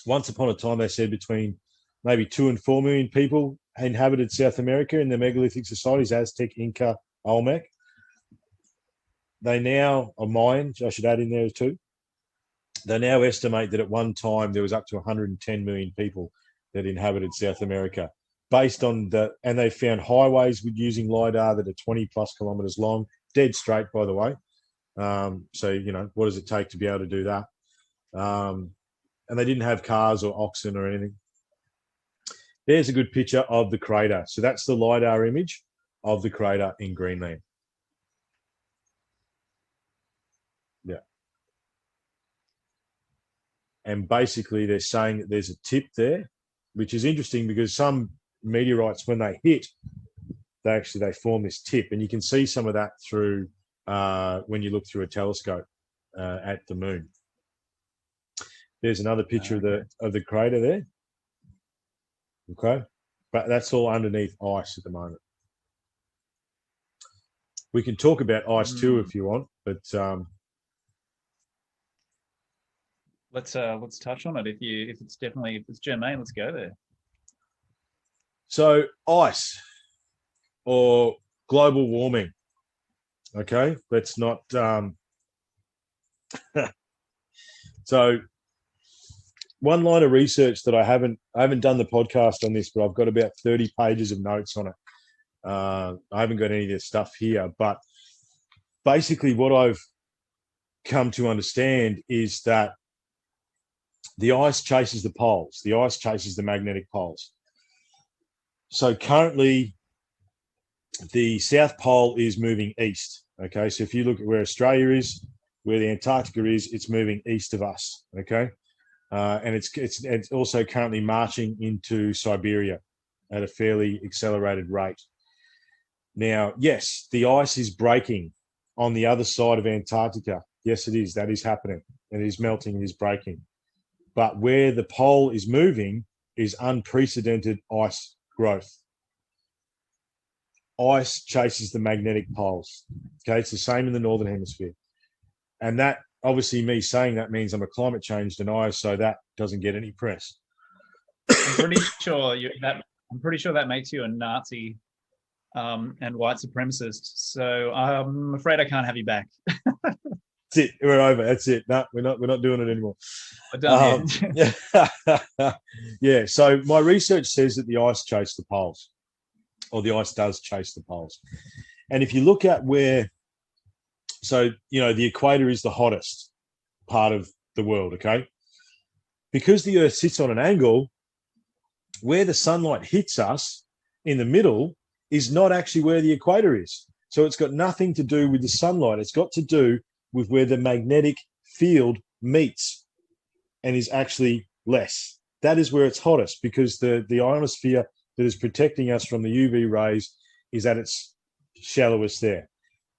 once upon a time, they said between maybe 2 and 4 million people inhabited South America in the megalithic societies, Aztec, Inca, Olmec. They now, or Mayans, I should add in there too. They now estimate that at one time there was up to 110 million people that inhabited South America. Based on and they found highways with using LiDAR that are 20 plus kilometers long, dead straight, by the way. So, what does it take to be able to do that? And they didn't have cars or oxen or anything. There's a good picture of the crater. So that's the LiDAR image of the crater in Greenland. Yeah. And basically they're saying that there's a tip there, which is interesting because some meteorites, when they hit, they form this tip. And you can see some of that through when you look through a telescope at the moon. There's another picture of the crater there. Okay, but that's all underneath ice at the moment. We can talk about ice too if you want, but let's touch on it. If it's germane, let's go there. So ice or global warming. Okay, let's not. So one line of research that I haven't done the podcast on this, but I've got about 30 pages of notes on it. I haven't got any of this stuff here, but basically what I've come to understand is that the ice chases the poles. The ice chases the magnetic poles. So currently the South Pole is moving east. Okay, so if you look at where Australia is, where the Antarctica is, it's moving east of us. Okay. And it's also currently marching into Siberia at a fairly accelerated rate. Now, yes, the ice is breaking on the other side of Antarctica. Yes, it is. That is happening. It is melting. It is breaking. But where the pole is moving is unprecedented ice growth. Ice chases the magnetic poles. Okay, it's the same in the Northern Hemisphere. And that, obviously, me saying that means I'm a climate change denier, so that doesn't get any press. I'm pretty sure that makes you a Nazi and white supremacist. So I'm afraid I can't have you back. That's it. We're over. That's it. No, we're not doing it anymore. We're done. Yeah. So my research says that the ice chases the poles, or the ice does chase the poles. And if you look at where, so, the equator is the hottest part of the world, okay? Because the Earth sits on an angle, where the sunlight hits us in the middle is not actually where the equator is. So it's got nothing to do with the sunlight. It's got to do with where the magnetic field meets and is actually less. That is where it's hottest, because the ionosphere that is protecting us from the UV rays is at its shallowest there.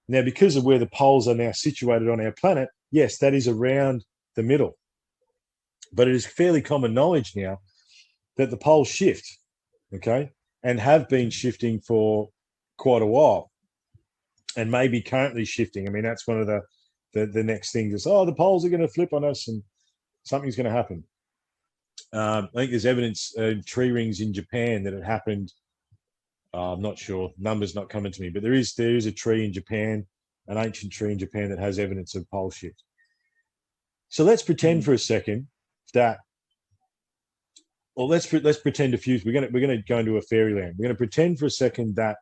Now, because of where the poles are now situated on our planet, yes, that is around the middle. But it is fairly common knowledge now that the poles shift, okay, and have been shifting for quite a while, and maybe currently shifting. I mean, that's one of the next things is, the poles are going to flip on us and something's going to happen. I think there's evidence in tree rings in Japan that it happened. I'm not sure. Numbers not coming to me, but there is a tree in Japan, an ancient tree in Japan that has evidence of pole shift. So let's pretend for a second that, or let's pretend a few. We're going to go into a fairyland. We're going to pretend for a second that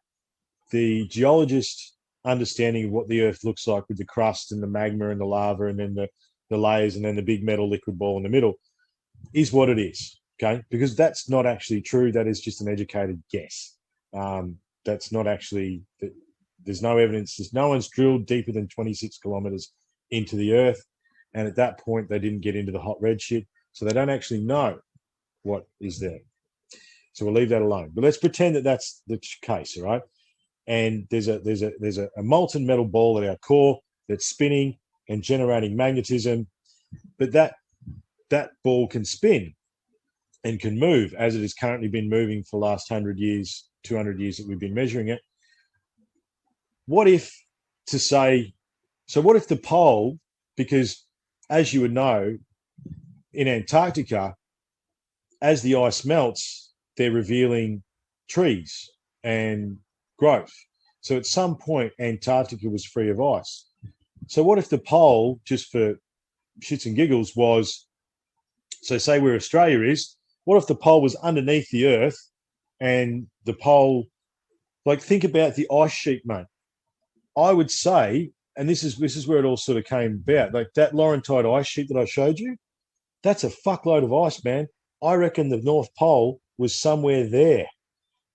the geologist understanding of what the Earth looks like with the crust and the magma and the lava and then the layers and then the big metal liquid ball in the middle is what it is, okay? Because that's not actually true. That is just an educated guess. That's not actually, there's no evidence. No one's drilled deeper than 26 kilometers into the Earth. And at that point, they didn't get into the hot red shit. So they don't actually know what is there. So we'll leave that alone. But let's pretend that that's the case, all right? And there's a molten metal ball at our core that's spinning and generating magnetism. But that ball can spin and can move as it has currently been moving for the last 100 years, 200 years that we've been measuring it. What if the pole, because as you would know, in Antarctica, as the ice melts, they're revealing trees and growth. So at some point, Antarctica was free of ice. So what if the pole, just for shits and giggles, was, so say where Australia is, what if the pole was underneath the Earth and the pole, like think about the ice sheet, mate. I would say, and this is where it all sort of came about, like that Laurentide ice sheet that I showed you, that's a fuckload of ice, man. I reckon the North Pole was somewhere there.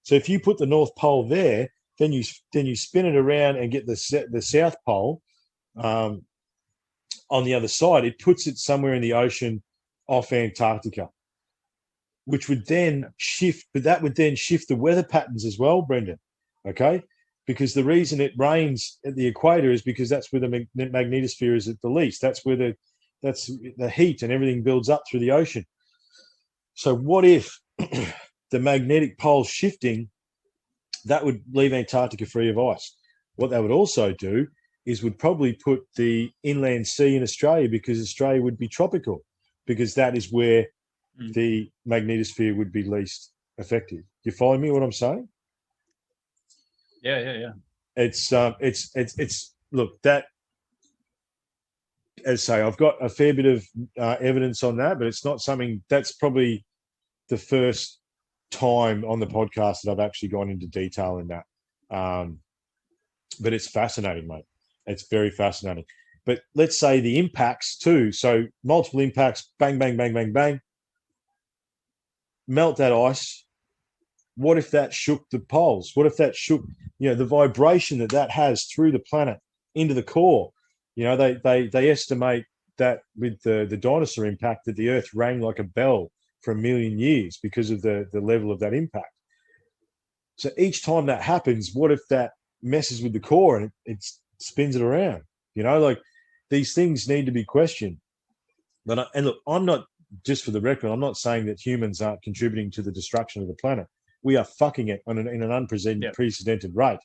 So if you put the North Pole there, then you spin it around and get the South Pole on the other side. It puts it somewhere in the ocean off Antarctica, which would then shift, but that would then shift the weather patterns as well, Brendan. Okay, because the reason it rains at the equator is because that's where the magnetosphere is at the least. That's where that's the heat and everything builds up through the ocean. So what if the magnetic pole shifting, that would leave Antarctica free of ice? What that would also do is would probably put the inland sea in Australia, because Australia would be tropical, because that is where the magnetosphere would be least effective. You follow me what I'm saying? Yeah. It's look, that, as I say, I've got a fair bit of evidence on that, but it's not something that's probably the first time on the podcast that I've actually gone into detail in that. But it's fascinating, mate. It's very fascinating. But let's say the impacts too. So multiple impacts, bang, bang, bang, bang, bang. Melt that ice. What if that shook the poles? What if that shook, the vibration that has through the planet into the core? They estimate that with the dinosaur impact that the Earth rang like a bell for 1 million years because of the level of that impact. So each time that happens, what if that messes with the core and it spins it around? Like these things need to be questioned. And look, I'm not, just for the record, I'm not saying that humans aren't contributing to the destruction of the planet. We are fucking it in an unprecedented rate.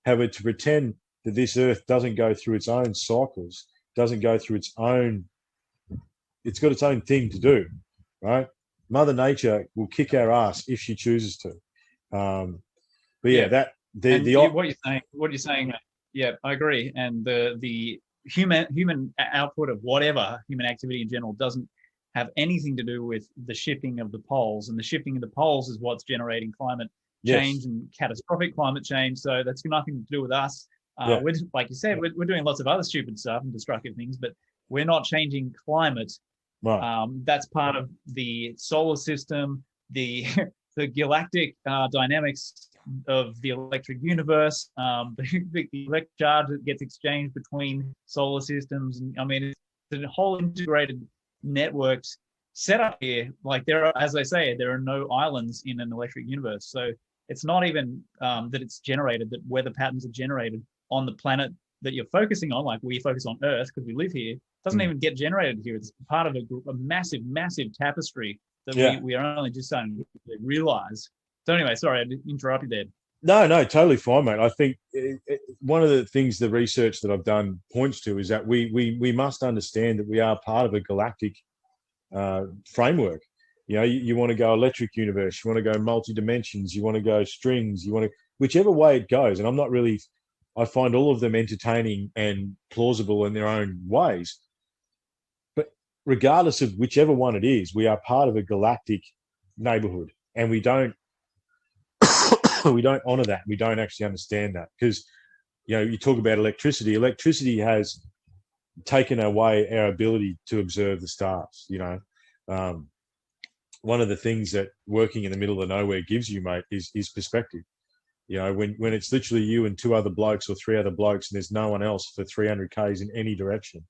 However, to pretend that this Earth doesn't go through its own cycles, doesn't go through it's got its own thing to do, right? Mother Nature will kick our ass if she chooses to. But yeah, what you're saying, yeah, I agree. And the human output of whatever human activity in general doesn't have anything to do with the shifting of the poles, and the shifting of the poles is what's generating climate change and catastrophic climate change. So that's got nothing to do with us. We're, like you said, we're doing lots of other stupid stuff and destructive things, but we're not changing climate. Right. That's part of the solar system, the galactic dynamics of the electric universe, the electric charge that gets exchanged between solar systems. And I mean, it's a whole integrated networks set up here. Like as I say, there are no islands in an electric universe. So it's not even that it's generated, that weather patterns are generated on the planet that you're focusing on, like we focus on Earth because we live here. It doesn't even get generated here. It's part of a massive, massive tapestry that we are only just starting to realize. So anyway, sorry, I interrupted there. No, totally fine, mate. I think one of the things the research that I've done points to is that we must understand that we are part of a galactic framework. You want to go electric universe, you want to go multi-dimensions, you want to go strings, you want to, whichever way it goes. And I find all of them entertaining and plausible in their own ways. But regardless of whichever one it is, we are part of a galactic neighborhood, and we don't honor that. We don't actually understand that, because You talk about electricity. Electricity has taken away our ability to observe the stars. One of the things that working in the middle of nowhere gives you, mate, is perspective. When it's literally you and two other blokes or three other blokes and there's no one else for 300 Ks in any direction,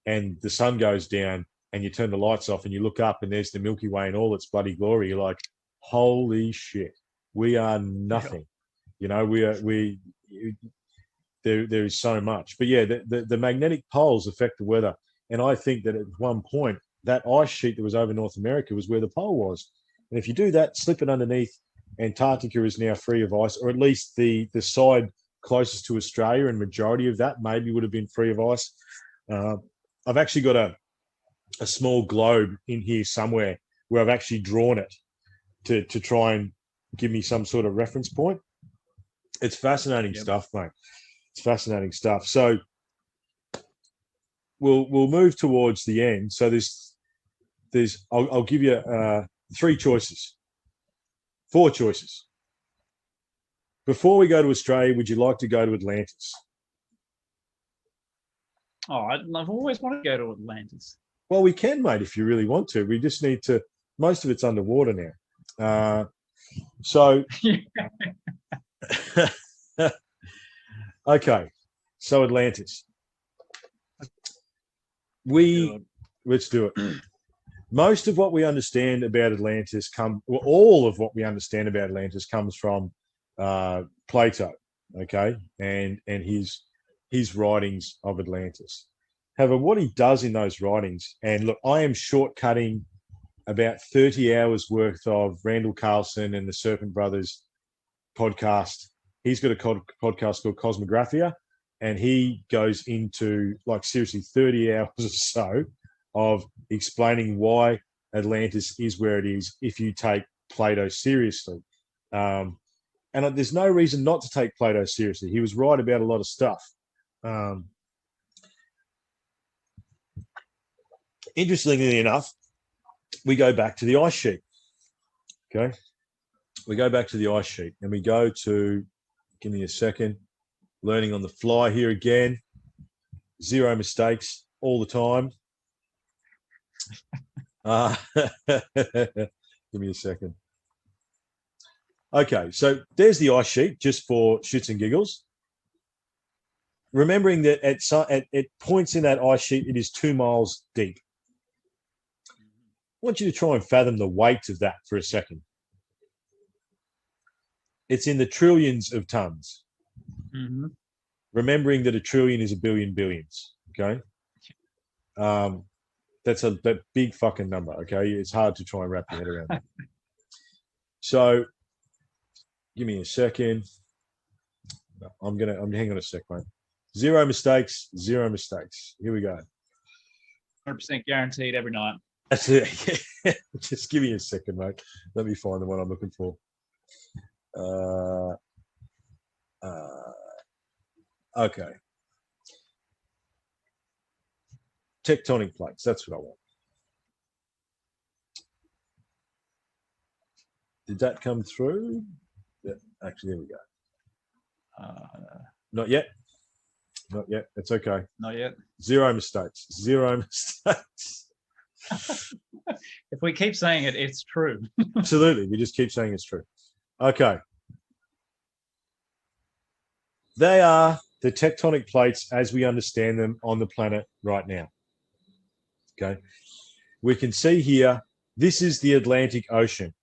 and the sun goes down and you turn the lights off and you look up and there's the Milky Way in all its bloody glory, you're like, holy shit, we are nothing. There is so much. But yeah, the magnetic poles affect the weather. And I think that at one point, that ice sheet that was over North America was where the pole was. And if you do that, slip it underneath, Antarctica is now free of ice, or at least the side closest to Australia, and majority of that maybe would have been free of ice. I've actually got a small globe in here somewhere where I've actually drawn it to try and give me some sort of reference point. It's fascinating stuff, mate. It's fascinating stuff. So we'll move towards the end. So I'll give you 4 choices. Before we go to Australia, would you like to go to Atlantis? Oh, I've always wanted to go to Atlantis. Well, we can, mate, if you really want to. We just need to. Most of it's underwater now. Okay. So Atlantis. Let's do it. Most of what we understand about Atlantis all of what we understand about Atlantis comes from Plato, okay, and his writings of Atlantis. However, what he does in those writings, and look, I am shortcutting about 30 hours worth of Randall Carlson and the Serpent Brothers podcast. He's got a podcast called Cosmographia, and he goes into, like, seriously 30 hours or so of explaining why Atlantis is where it is if you take Plato seriously. And there's no reason not to take Plato seriously. He was right about a lot of stuff. Interestingly enough, we go back to the ice sheet. Okay? We go back to the ice sheet and we go to, give me a second, learning on the fly here again. 0 mistakes all the time. Give me a second. Okay, so there's the ice sheet, just for shits and giggles. Remembering that at points in that ice sheet, it is 2 miles deep. I want you to try and fathom the weight of that for a second. It's in the trillions of tons. Mm-hmm. Remembering that a trillion is a billion billions. Okay. That's a big fucking number. Okay. It's hard to try and wrap your head around that. So give me a second. Hang on a sec, mate. 0 mistakes, 0 mistakes. Here we go. 100% guaranteed every night. That's it. Just give me a second, mate. Let me find the one I'm looking for. Okay. Tectonic plates. That's what I want. Did that come through? Yeah, actually, there we go. Not yet. Not yet. It's okay. Not yet. 0 mistakes. 0 mistakes. If we keep saying it, it's true. Absolutely. We just keep saying it's true. Okay. They are the tectonic plates as we understand them on the planet right now. Okay. We can see here, this is the Atlantic Ocean.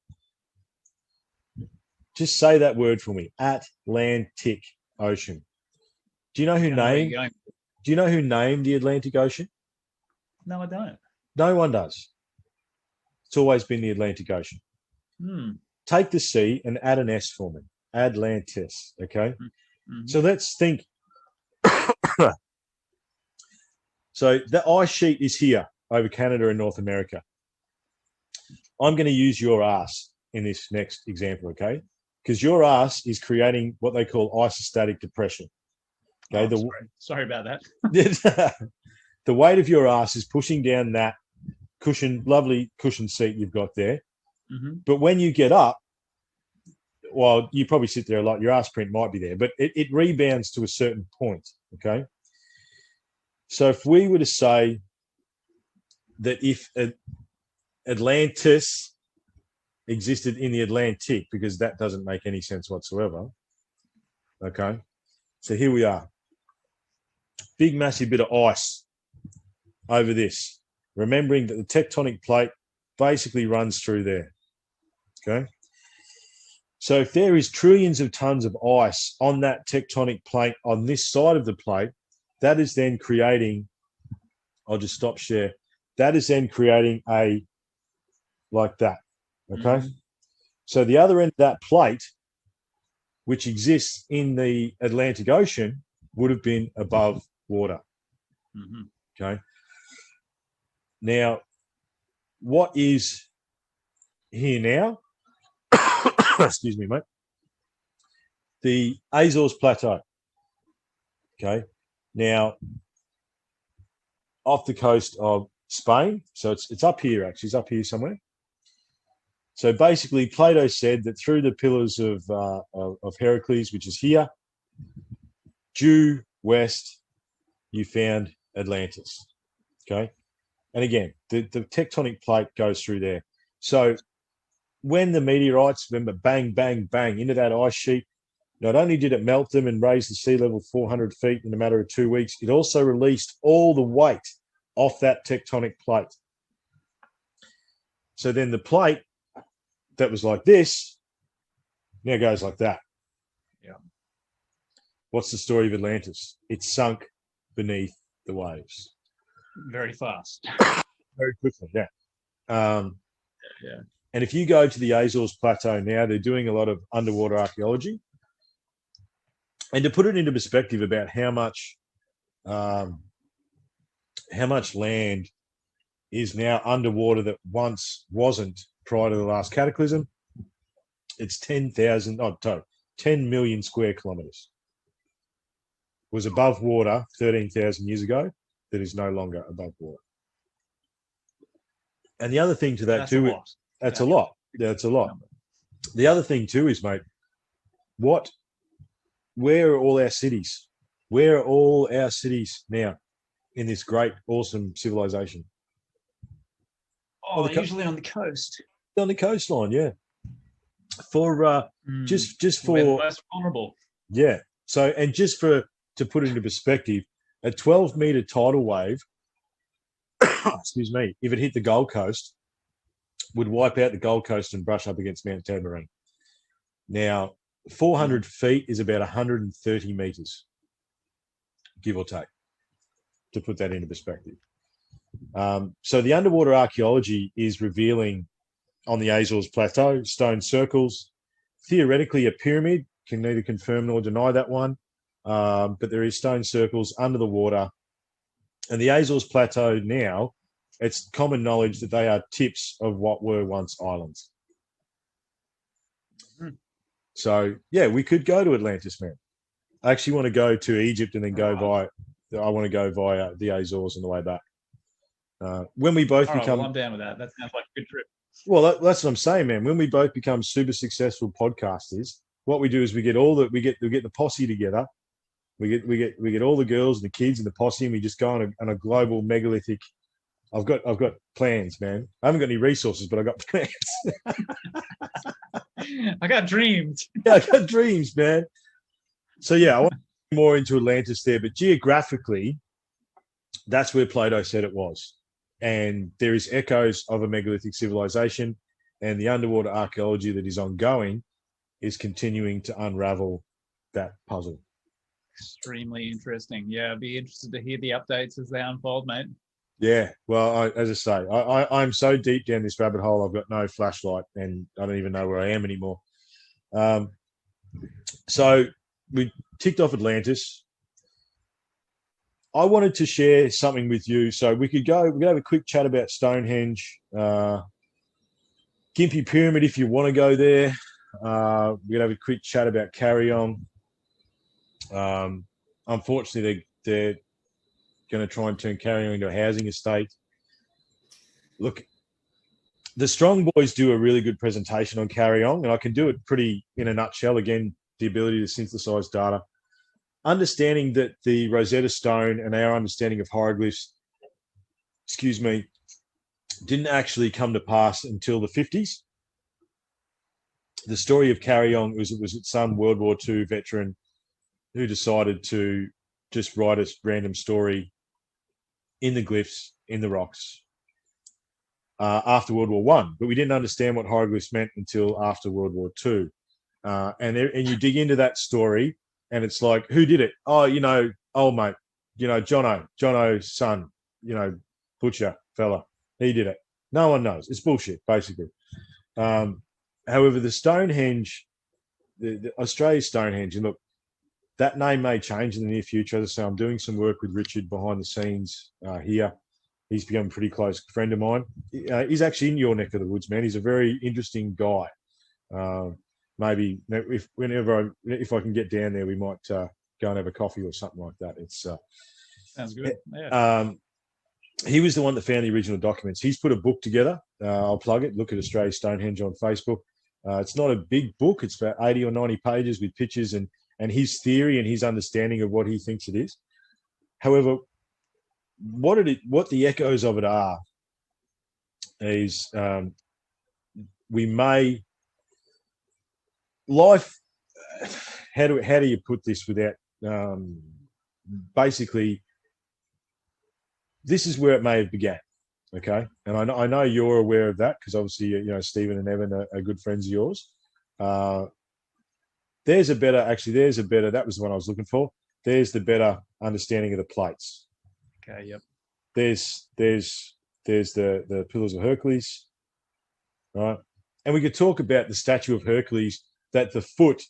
Just say that word for me. Atlantic Ocean. Do you know who named the Atlantic Ocean? No, I don't. No one does. It's always been the Atlantic Ocean. Take the C and add an S for me. Atlantis. Okay. Mm-hmm. So let's think. So the ice sheet is here over Canada and North America. I'm going to use your ass in this next example, okay? Because your ass is creating what they call isostatic depression. Okay. Sorry about that. The weight of your ass is pushing down that lovely cushion seat you've got there. Mm-hmm. But when you get up, well, you probably sit there a lot. Your ass print might be there, but it rebounds to a certain point. Okay. So if we were to say that if Atlantis existed in the Atlantic, because that doesn't make any sense whatsoever. Okay. So here we are. Big, massive bit of ice over this. Remembering that the tectonic plate basically runs through there. Okay. So if there is trillions of tons of ice on that tectonic plate on this side of the plate, that is then creating, I'll just stop share. That is then creating a, like that. Okay. Mm-hmm. So the other end of that plate, which exists in the Atlantic Ocean, would have been above water. Mm-hmm. Okay. Now, what is here now? Excuse me, mate. The Azores Plateau. Okay. Now, off the coast of Spain, so it's up here, actually. It's up here somewhere. So basically, Plato said that through the pillars of Heracles, which is here, due west, you found Atlantis. Okay. And again, the tectonic plate goes through there. So when the meteorites, remember, bang, bang, bang into that ice sheet, not only did it melt them and raise the sea level 400 feet in a matter of 2 weeks, it also released all the weight off that tectonic plate. So then the plate that was like this now goes like that. Yeah. What's the story of Atlantis? It sunk beneath the waves. Very fast. Very quickly, yeah. Yeah. And if you go to the Azores Plateau now, they're doing a lot of underwater archaeology. And to put it into perspective about how much land is now underwater that once wasn't prior to the last cataclysm, it's 10 million square kilometres. It was above water 13,000 years ago. That is no longer above water. And the other thing to that that's too, a lot. that's a lot. That's a lot. The other thing too is, mate, where are all our cities? Where are all our cities now in this great, awesome civilization? Oh, usually on the coast. On the coastline, yeah. For just for we're the most vulnerable. Yeah. So, and just to put it into perspective, a 12-meter tidal wave, excuse me, if it hit the Gold Coast, would wipe out the Gold Coast and brush up against Mount Tamarine. Now, 400 feet is about 130 meters, give or take, to put that into perspective. So the underwater archaeology is revealing on the Azores Plateau, stone circles, theoretically a pyramid, can neither confirm nor deny that one, but there is stone circles under the water. And the Azores Plateau now, it's common knowledge that they are tips of what were once islands. So, yeah, we could go to Atlantis, man. I actually want to go to Egypt and then I want to go via the Azores on the way back. When we both become... well, I'm down with that. That sounds like a good trip. Well, that's what I'm saying, man. When we both become super successful podcasters, what we do is we get the posse together. We get all the girls and the kids and the posse, and we just go on a global megalithic. I've got plans, man. I haven't got any resources, but I've got plans. I got dreams. Yeah, I got dreams, man. So yeah, I want to get more into Atlantis there, but geographically, that's where Plato said it was. And there is echoes of a megalithic civilization, and the underwater archaeology that is ongoing is continuing to unravel that puzzle. Extremely interesting. Yeah, I'd be interested to hear the updates as they unfold, mate. Yeah, well, as I say, I'm so deep down this rabbit hole, I've got no flashlight, and I don't even know where I am anymore. So we ticked off Atlantis. I wanted to share something with you, so we could have a quick chat about Stonehenge, Gympie Pyramid if you want to go there. We're gonna have a quick chat about Carry-On. Unfortunately, they're going to try and turn Carry-On into a housing estate. Look, The Strong Boys do a really good presentation on Carryong, and I can do it pretty in a nutshell. Again, the ability to synthesize data. Understanding that the Rosetta Stone and our understanding of hieroglyphs, didn't actually come to pass until the 50s. The story of Carryong was some World War II veteran who decided to just write a random story in the glyphs, in the rocks, after World War One. But we didn't understand what hieroglyphs meant until after World War II. And you dig into that story, and it's like, who did it? Oh, old mate, Jono's son, butcher fella, he did it. No one knows. It's bullshit, basically. However, the Stonehenge, the Australia Stonehenge, and look, that name may change in the near future. As I say, I'm doing some work with Richard behind the scenes here. He's become a pretty close friend of mine. He's actually in your neck of the woods, man. He's a very interesting guy. Maybe if I can get down there, we might go and have a coffee or something like that. It's sounds good. Yeah. He was the one that found the original documents. He's put a book together. I'll plug it. Look at Australia Stonehenge on Facebook. It's not a big book. It's about 80 or 90 pages with pictures and his theory and his understanding of what he thinks it is. However, what the echoes of it are is we may life. How do you put this without basically? This is where it may have began, okay? And I know you're aware of that because obviously, Stephen and Evan are good friends of yours. There's a better, that was the one I was looking for. There's the better understanding of the plates. Okay, yep. There's the Pillars of Hercules, right? And we could talk about the statue of Hercules, that the foot,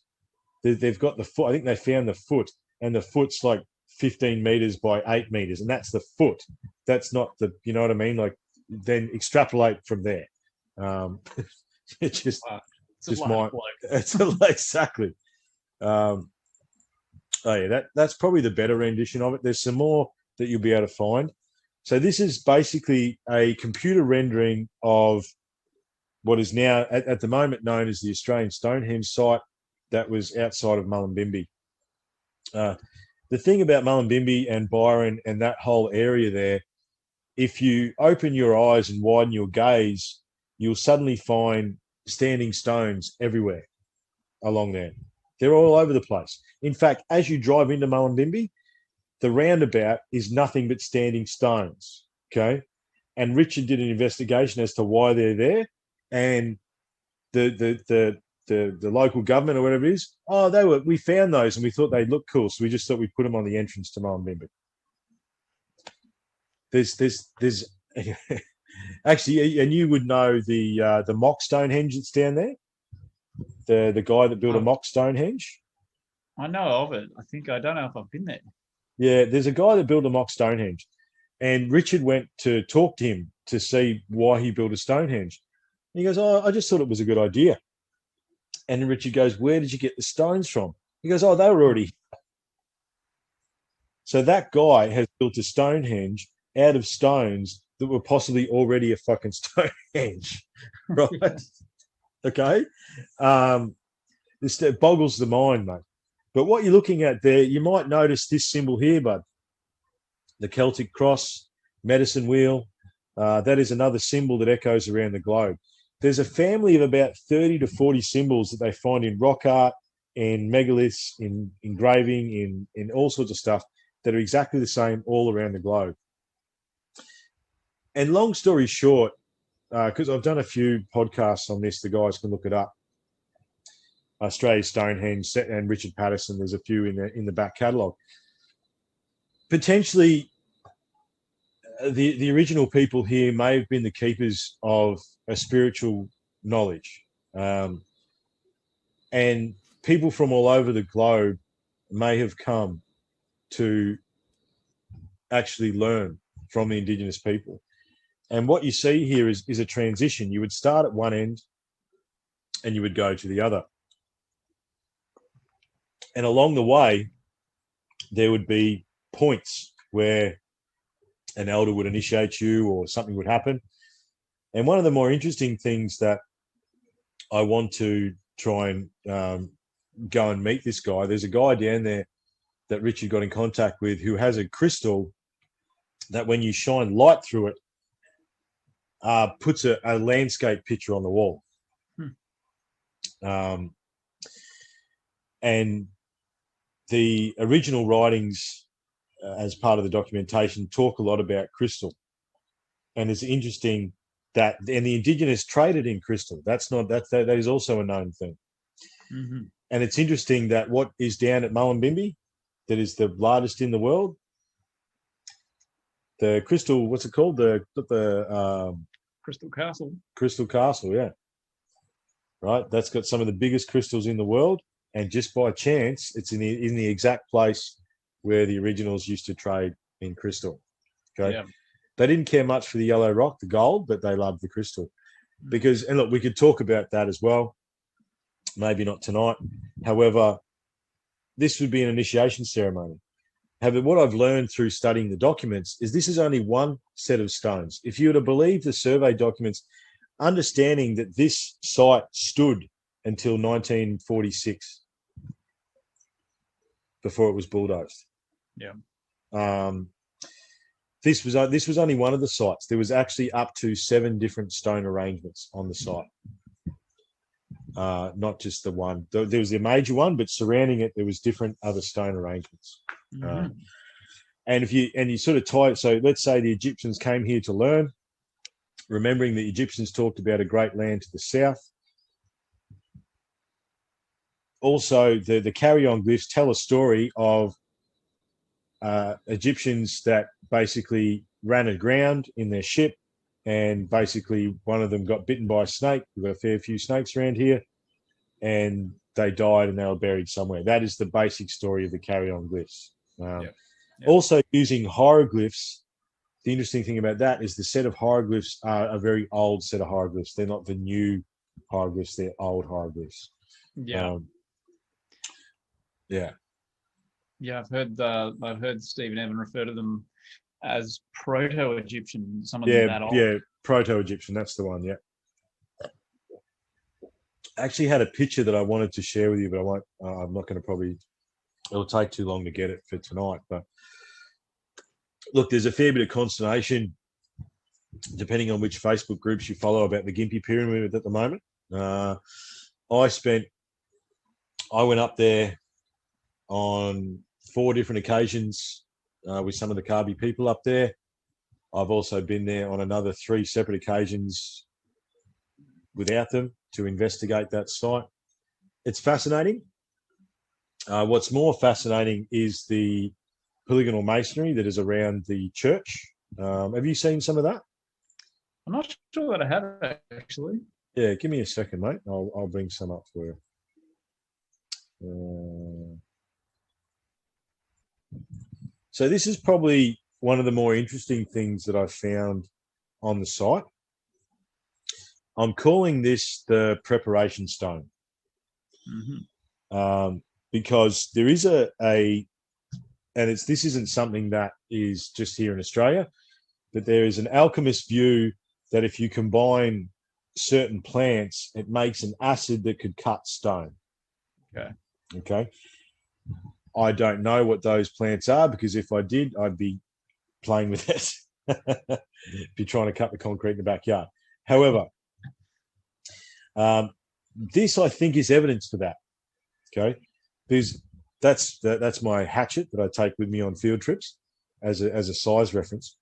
they've got the foot, I think they found the foot, and the foot's like 15 meters by 8 meters, and that's the foot. That's not the, you know what I mean? Like, then extrapolate from there. It's just, wow. It's exactly. That's probably the better rendition of it. There's some more that you'll be able to find. So this is basically a computer rendering of what is now at the moment known as the Australian Stonehenge site that was outside of Mullumbimby. The thing about Mullumbimby and Byron and that whole area there, if you open your eyes and widen your gaze, you'll suddenly find standing stones everywhere along there. They're all over the place. In fact, as you drive into Mullumbimby, the roundabout is nothing but standing stones, okay? And Richard did an investigation as to why they're there, and the local government or whatever it is, we found those and we thought they'd look cool, so we just thought we'd put them on the entrance to Mullumbimby. There's actually, and you would know the mock Stonehenge that's down there. The guy that built a mock Stonehenge. I know of it. I don't know if I've been there. Yeah, there's a guy that built a mock Stonehenge, and Richard went to talk to him to see why he built a Stonehenge. And he goes, I just thought it was a good idea. And Richard goes, where did you get the stones from? He goes, they were already here. So that guy has built a Stonehenge out of stones that were possibly already a fucking Stonehenge, right? Okay? This boggles the mind, mate. But what you're looking at there, you might notice this symbol here, bud. The Celtic cross, medicine wheel. That is another symbol that echoes around the globe. There's a family of about 30 to 40 symbols that they find in rock art, in megaliths, in engraving, in all sorts of stuff that are exactly the same all around the globe. And long story short, because I've done a few podcasts on this, the guys can look it up. Australia Stonehenge and Richard Patterson, there's a few in the back catalogue. Potentially, the original people here may have been the keepers of a spiritual knowledge. And people from all over the globe may have come to actually learn from the Indigenous people. And what you see here is a transition. You would start at one end and you would go to the other. And along the way, there would be points where an elder would initiate you or something would happen. And one of the more interesting things that I want to try and go and meet this guy. There's a guy down there that Richard got in contact with who has a crystal that when you shine light through it, puts a landscape picture on the wall. And the original writings as part of the documentation talk a lot about crystal. And it's interesting that, and the indigenous traded in crystal. That is also a known thing. Mm-hmm. And it's interesting that what is down at Mullumbimby, that is the largest in the world, the crystal, what's it called? The Crystal Castle. Crystal Castle, yeah. Right, that's got some of the biggest crystals in the world, and just by chance, it's in the exact place where the originals used to trade in crystal. Okay, Yeah. They didn't care much for the yellow rock, the gold, but they loved the crystal. Because, and look, we could talk about that as well. Maybe not tonight. However, this would be an initiation ceremony. However, what I've learned through studying the documents is this is only one set of stones. If you were to believe the survey documents, understanding that this site stood until 1946 before it was bulldozed. Yeah. This was only one of the sites. There was actually up to 7 different stone arrangements on the site. Not just the one. There was the major one, but surrounding it, there was different other stone arrangements. Mm-hmm. And you sort of tie it. So let's say the Egyptians came here to learn, remembering the Egyptians talked about a great land to the south. Also, the carry-on glyphs tell a story of Egyptians that basically ran aground in their ship, and basically one of them got bitten by a snake. We've got a fair few snakes around here, and they died and they were buried somewhere. That is the basic story of the carry-on glyphs. Also, using hieroglyphs, the interesting thing about that is the set of hieroglyphs are a very old set of hieroglyphs. They're not the new hieroglyphs, they're old hieroglyphs. Yeah. Yeah. Yeah, I've heard Stephen Evan refer to them as proto-Egyptian. Some of them that old. Yeah, proto-Egyptian. That's the one. Yeah. I actually had a picture that I wanted to share with you, but I won't. I'm not going to probably. It'll take too long to get it for tonight. But look, there's a fair bit of consternation, depending on which Facebook groups you follow, about the Gympie Pyramid at the moment. I went up there on 4 different occasions with some of the Kabi people up there. I've also been there on another 3 separate occasions without them to investigate that site. It's fascinating. What's more fascinating is the polygonal masonry that is around the church. Have you seen some of that? I'm not sure that I have, actually. Yeah, give me a second, mate. I'll bring some up for you. So this is probably one of the more interesting things that I've found on the site. I'm calling this the preparation stone. Mm-hmm. Because there is this isn't something that is just here in Australia, but there is an alchemist view that if you combine certain plants, it makes an acid that could cut stone. Okay. I don't know what those plants are, because if I did, I'd be playing with it. Be trying to cut the concrete in the backyard. However, this I think is evidence for that. Okay. Because that's my hatchet that I take with me on field trips as a size reference.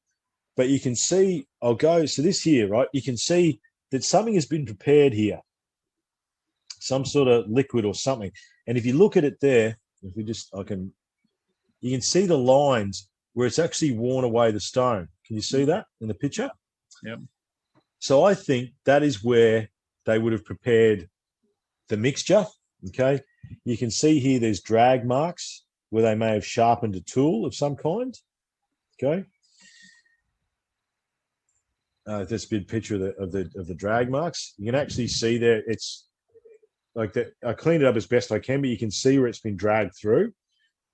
But you can see, so this here, right? You can see that something has been prepared here, some sort of liquid or something. And if you look at it there, you can see the lines where it's actually worn away the stone. Can you see that in the picture? Yep. So I think that is where they would have prepared the mixture. Okay. You can see here there's drag marks where they may have sharpened a tool of some kind. Okay. This big picture of the drag marks. You can actually see there. It's like that. I cleaned it up as best I can, but you can see where it's been dragged through.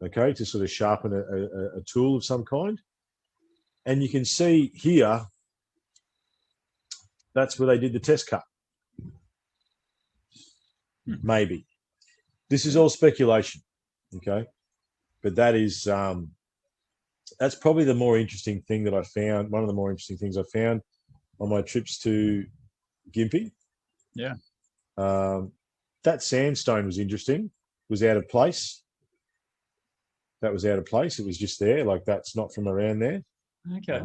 Okay, to sort of sharpen a tool of some kind. And you can see here that's where they did the test cut. Maybe. This is all speculation, okay? But that is that's probably the more interesting thing that I found. One of the more interesting things I found on my trips to Gympie. Yeah. That sandstone was interesting. Was out of place. That was out of place. It was just there. Like, that's not from around there. Okay.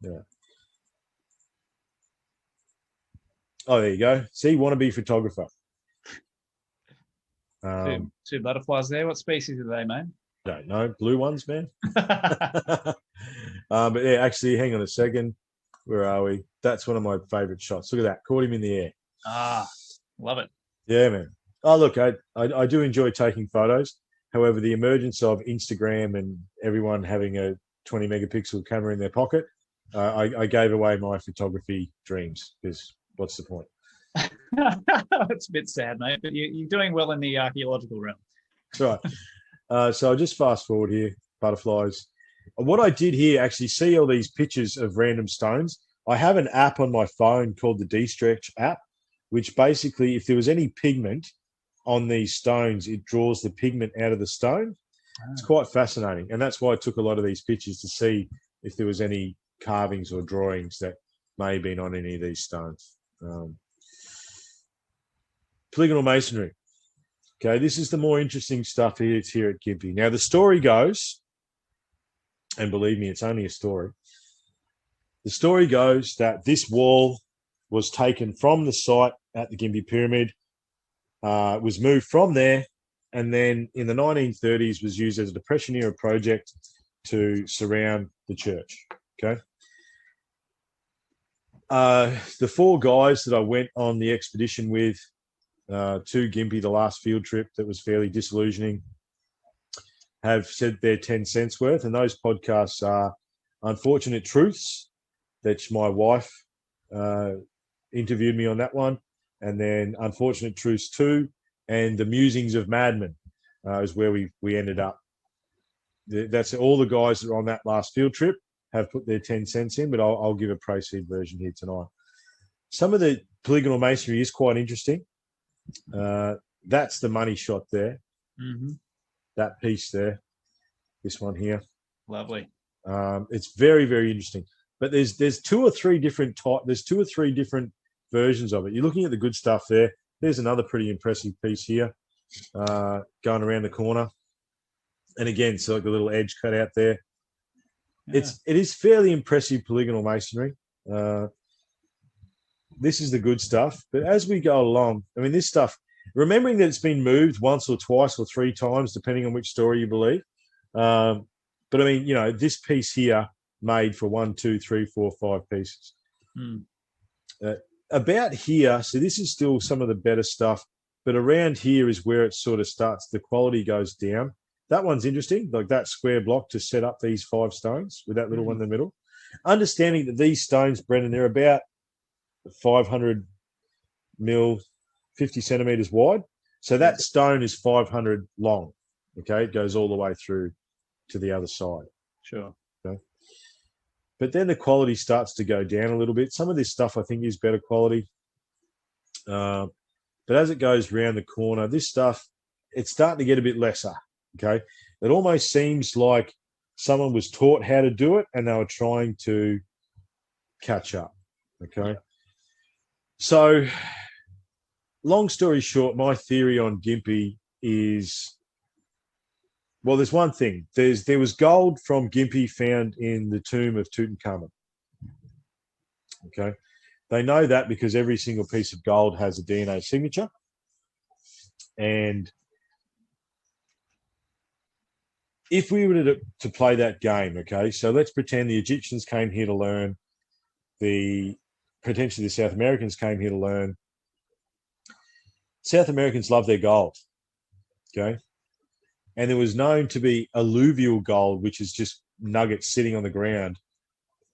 Yeah. Oh, there you go. See, wannabe photographer. Two butterflies there. What species are they, mate? Don't know. Blue ones, man. But yeah, actually, hang on a second. Where are we? That's one of my favourite shots. Look at that. Caught him in the air. Love it. Yeah, man. Oh, look, I do enjoy taking photos. However, the emergence of Instagram and everyone having a 20 megapixel camera in their pocket, I gave away my photography dreams, because what's the point? That's a bit sad, mate, but you're doing well in the archaeological realm. That's right. So I'll just fast forward here, butterflies. What I did here, actually see all these pictures of random stones. I have an app on my phone called the D-Stretch app, which basically, if there was any pigment on these stones, it draws the pigment out of the stone. It's quite fascinating. And that's why I took a lot of these pictures, to see if there was any carvings or drawings that may have been on any of these stones. Polygonal masonry. Okay, this is the more interesting stuff here at Gympie. Now, the story goes, and believe me, it's only a story. The story goes that this wall was taken from the site at the Gympie Pyramid, was moved from there, and then in the 1930s was used as a Depression era project to surround the church. Okay. The four guys that I went on the expedition with to Gympie, the last field trip that was fairly disillusioning, have said their 10 cents worth. And those podcasts are Unfortunate Truths, that my wife interviewed me on that one, and then Unfortunate Truths 2, and The Musings of Madmen is where we ended up. That's all the guys that are on that last field trip have put their 10 cents in, but I'll give a proceed version here tonight. Some of the polygonal masonry is quite interesting. That's the money shot there. Mm-hmm. That piece there, this one here. Lovely. It's very, very interesting. But there's two or three different versions of it. You're looking at the good stuff there. There's another pretty impressive piece here, going around the corner. And again, so like a little edge cut out there. Yeah. It is fairly impressive polygonal masonry. This is the good stuff. But as we go along, I mean, this stuff, remembering that it's been moved once or twice or three times, depending on which story you believe. But I mean, you know, this piece here made for 1, 2, 3, 4, 5 pieces. About here, so this is still some of the better stuff, but around here is where it sort of starts, the quality goes down. That one's interesting, like that square block to set up these 5 stones with that little one in the middle. Understanding that these stones, Brendan, they're about 500 mil, 50 centimeters wide. So that stone is 500 long. Okay, it goes all the way through to the other side. Sure. Okay. But then the quality starts to go down a little bit. Some of this stuff I think is better quality. But as it goes around the corner, this stuff, it's starting to get a bit lesser. Okay. It almost seems like someone was taught how to do it and they were trying to catch up. Okay. So, long story short, my theory on Gympie is, well, there's one thing. There was gold from Gympie found in the tomb of Tutankhamun. Okay. They know that because every single piece of gold has a DNA signature. And if we were to play that game, okay, so let's pretend the Egyptians came here to learn, potentially the South Americans came here to learn. South Americans love their gold, okay? And there was known to be alluvial gold, which is just nuggets sitting on the ground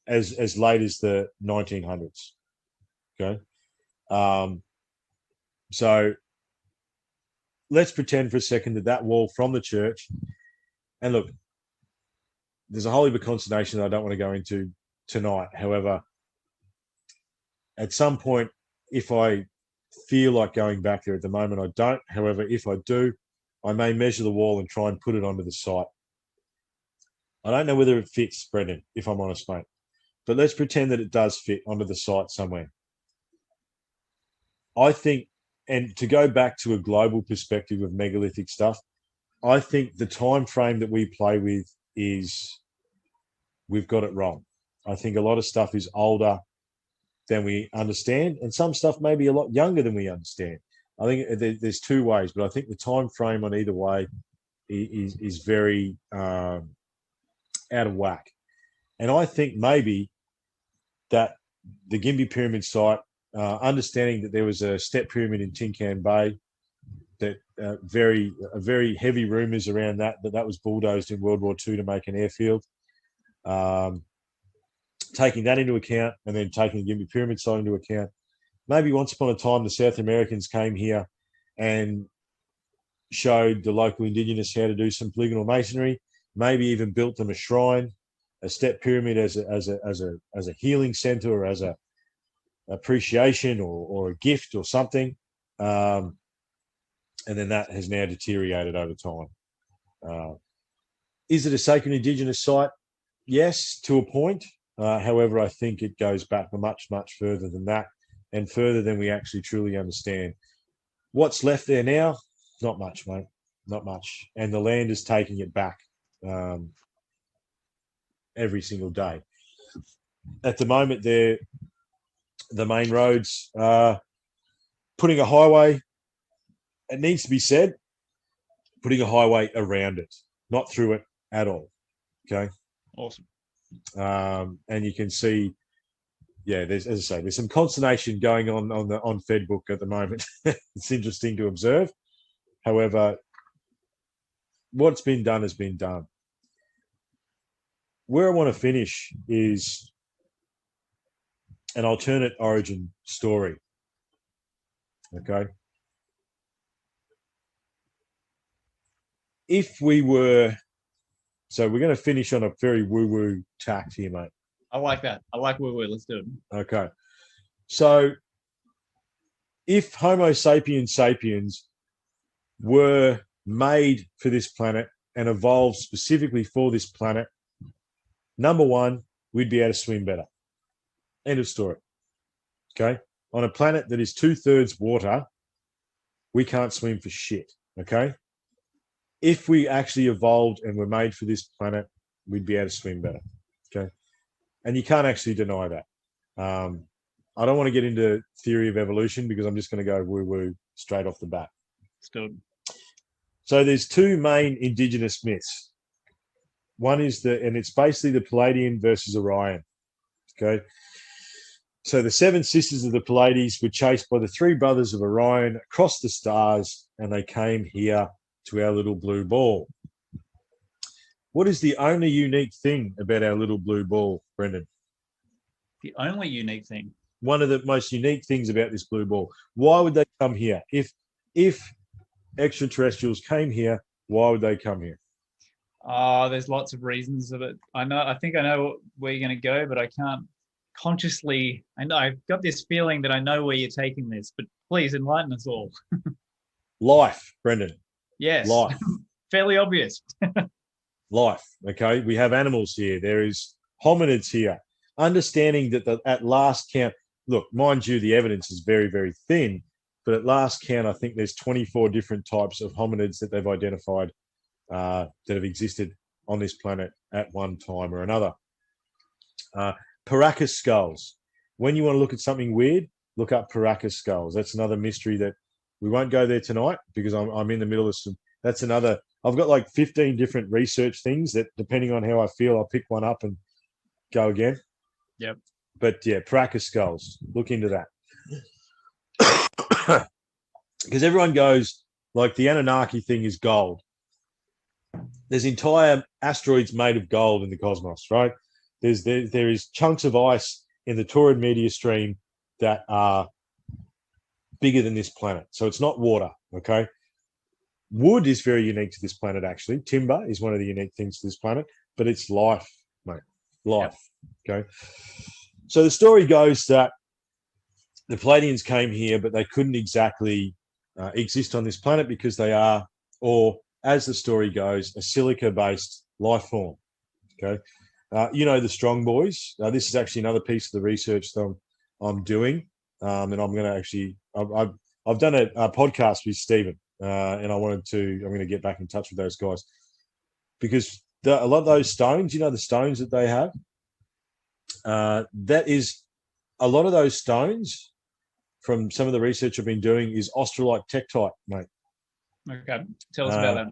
as late as the 1900s, okay? So let's pretend for a second that wall from the church, and look, there's a whole heap of consternation that I don't want to go into tonight. However, At some point, if I feel like going back there, at the moment I don't. However, if I do, I may measure the wall and try and put it onto the site. I don't know whether it fits, Brendan, if I'm honest, mate. But let's pretend that it does fit onto the site somewhere. I think, and to go back to a global perspective of megalithic stuff, I think the time frame that we play with is we've got it wrong. I think a lot of stuff is older than we understand, and some stuff may be a lot younger than we understand. I think there's two ways, but I think the time frame on either way is very out of whack. And I think maybe that the Gympie Pyramid site, understanding that there was a step pyramid in Tin Can Bay, that very heavy rumours around that was bulldozed in World War II to make an airfield. Taking that into account, and then taking the Gympie Pyramid site into account, maybe once upon a time the South Americans came here and showed the local indigenous how to do some polygonal masonry, maybe even built them a shrine, a step pyramid as a healing center, or as a appreciation or a gift or something. And then that has now deteriorated over time. Is it a sacred indigenous site? Yes, to a point. However, I think it goes back much, much further than that, and further than we actually truly understand. What's left there now? Not much, mate. Not much. And the land is taking it back every single day. At the moment, the main roads, putting a highway, it needs to be said, putting a highway around it, not through it at all. Okay. Awesome. And you can see, there's, as I say, there's some consternation going on FedBook at the moment. It's interesting to observe. However, what's been done has been done. Where I want to finish is an alternate origin story. Okay. If we were, so we're going to finish on a very woo-woo tact here, mate. I like that. I like woo-woo. Let's do it. Okay. So if Homo sapiens sapiens were made for this planet and evolved specifically for this planet, number one, we'd be able to swim better. End of story. Okay. On a planet that is 2/3 water, we can't swim for shit. Okay. If we actually evolved and were made for this planet, we'd be able to swim better. Okay. And you can't actually deny that. I don't want to get into theory of evolution because I'm just going to go woo-woo straight off the bat. Still. So there's two main indigenous myths. One is and it's basically the Palladian versus Orion. Okay. So the 7 sisters of the Pleiades were chased by the 3 brothers of Orion across the stars, and they came here to our little blue ball. What is the only unique thing about our little blue ball, Brendan? The only unique thing? One of the most unique things about this blue ball. Why would they come here? If extraterrestrials came here, why would they come here? There's lots of reasons of it. I think I know where you're going to go, but I can't consciously. I know I've got this feeling that I know where you're taking this, but please enlighten us all. Life, Brendan. Yes. Life. Fairly obvious. Life. Okay. We have animals here. There is hominids here. Understanding that at last count, look, mind you, the evidence is very, very thin, but at last count, I think there's 24 different types of hominids that they've identified that have existed on this planet at one time or another. Paracas skulls. When you want to look at something weird, look up Paracas skulls. That's another mystery that we won't go there tonight because I'm in the middle of some. That's another. I've got like 15 different research things that, depending on how I feel, I'll pick one up and go again. Yep. But yeah, Paracas skulls. Look into that. Because everyone goes, like, the Anunnaki thing is gold. There's entire asteroids made of gold in the cosmos, right? There is chunks of ice in the Taurid meteor stream that are bigger than this planet. So it's not water, okay? Wood is very unique to this planet, actually. Timber is one of the unique things to this planet, but it's life, mate. Life, okay? So the story goes that the Palladians came here, but they couldn't exactly exist on this planet because they are, or as the story goes, a silica-based life form. Okay, the Strong Boys. This is actually another piece of the research that I'm doing, and I'm going to actually. I've done a podcast with Stephen, and I'm going to get back in touch with those guys because a lot of those stones, the stones that they have, that is a lot of those stones from some of the research I've been doing is australite tektite, mate. Okay, tell us about that.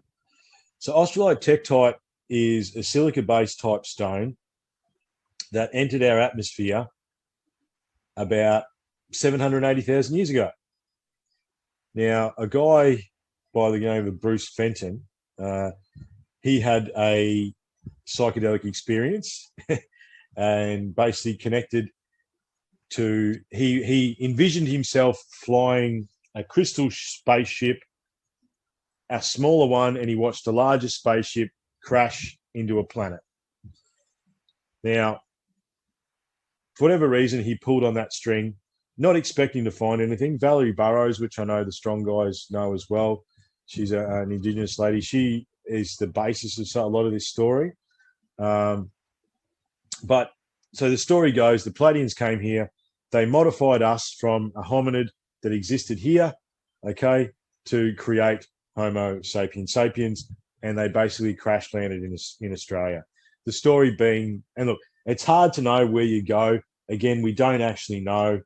So australite tektite is a silica-based type stone that entered our atmosphere about 780,000 years ago. Now, a guy by the name of Bruce Fenton, he had a psychedelic experience and basically connected to, he envisioned himself flying a crystal spaceship, a smaller one, and he watched a larger spaceship crash into a planet. Now, for whatever reason, he pulled on that string, not expecting to find anything. Valerie Burrows, which I know the Strong Guys know as well, she's an Indigenous lady. She is the basis of a lot of this story. But so the story goes, the Palladians came here. They modified us from a hominid that existed here, okay, to create Homo sapiens sapiens, and they basically crash landed in Australia. The story being, and look, it's hard to know where you go. Again, we don't actually know.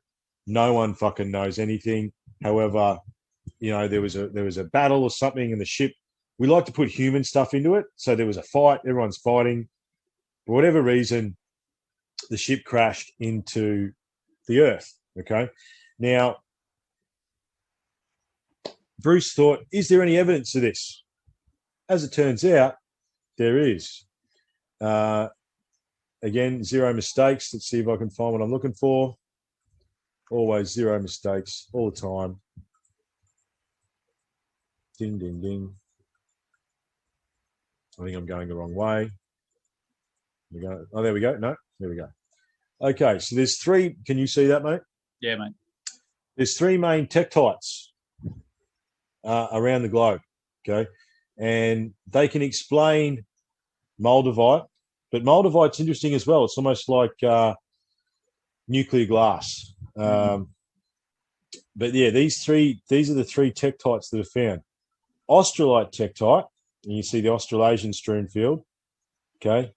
No one fucking knows anything. However, there was a battle or something in the ship. We like to put human stuff into it. So there was a fight. Everyone's fighting. For whatever reason, the ship crashed into the Earth. Okay. Now, Bruce thought, is there any evidence of this? As it turns out, there is. Again, zero mistakes. Let's see if I can find what I'm looking for. Always zero mistakes all the time. Ding, ding, ding. I think I'm going the wrong way. Oh, there we go. No, there we go. Okay, so there's three. Can you see that, mate? Yeah, mate. There's three main tektites around the globe, okay? And they can explain moldavite, but moldavite's interesting as well. It's almost like nuclear glass. But yeah, these are the three tektites that are found. Australite tektite, and you see the Australasian strewn field, okay?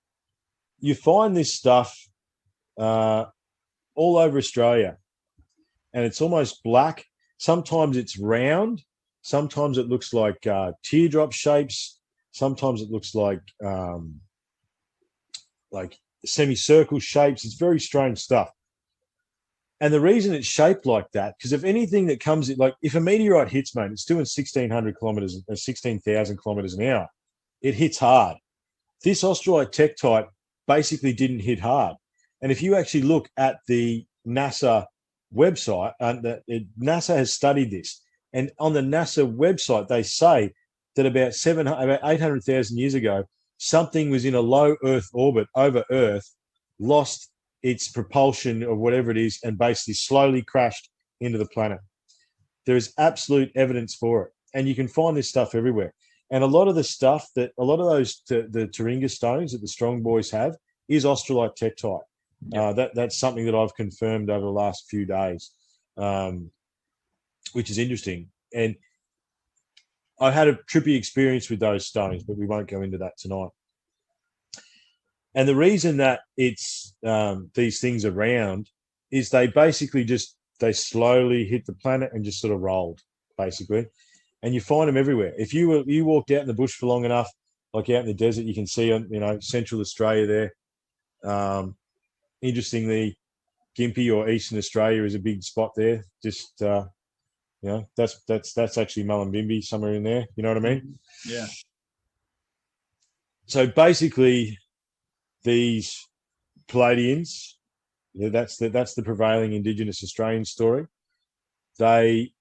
You find this stuff all over Australia, and it's almost black. Sometimes it's round. Sometimes it looks like teardrop shapes. Sometimes it looks like semicircle shapes. It's very strange stuff. And the reason it's shaped like that, because if anything that comes in, like if a meteorite hits, mate, it's doing 1,600 kilometers, 16,000 kilometers an hour. It hits hard. This australite tektite basically didn't hit hard. And if you actually look at the NASA website, NASA has studied this. And on the NASA website, they say that about 800,000 years ago, something was in a low Earth orbit over Earth, lost its propulsion or whatever it is, and basically slowly crashed into the planet. There is absolute evidence for it. And you can find this stuff everywhere. And a lot of the stuff the Taringa stones that the Strong Boys have is australite tektite. Yep. That's something that I've confirmed over the last few days, which is interesting. And I had a trippy experience with those stones, but we won't go into that tonight. And the reason that it's these things are round is they basically they slowly hit the planet and just sort of rolled, basically. And you find them everywhere. If you walked out in the bush for long enough, like out in the desert, you can see on Central Australia there. Interestingly, Gympie or Eastern Australia is a big spot there. Just that's actually Mullumbimby somewhere in there. You know what I mean? Yeah. So basically, these Palladians, that's the prevailing Indigenous Australian story. They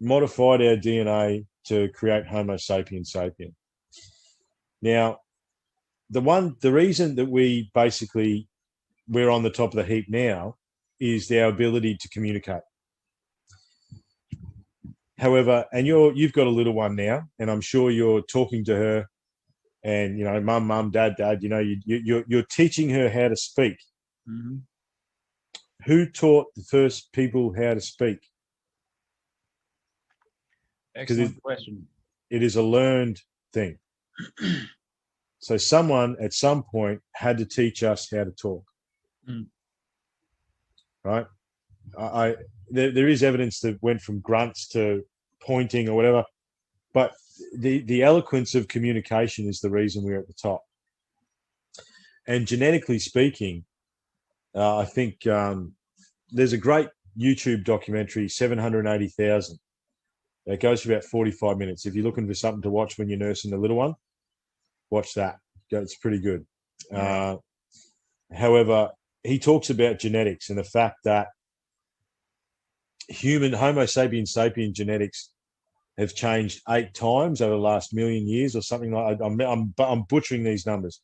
modified our DNA to create Homo sapiens sapien. Now, the reason that we're on the top of the heap now is our ability to communicate. However, and you've got a little one now, and I'm sure you're talking to her, and mum, dad, you're teaching her how to speak. Mm-hmm. Who taught the first people how to speak? Excellent question. It is a learned thing. So someone at some point had to teach us how to talk. Right? There is evidence that went from grunts to pointing or whatever, but the eloquence of communication is the reason we're at the top. And genetically speaking, I think there's a great YouTube documentary, 780,000. It goes for about 45 minutes. If you're looking for something to watch when you're nursing the little one, watch that. It's pretty good. However, he talks about genetics and the fact that Homo sapiens sapiens genetics have changed 8 times over the last million years or something like that. I'm butchering these numbers.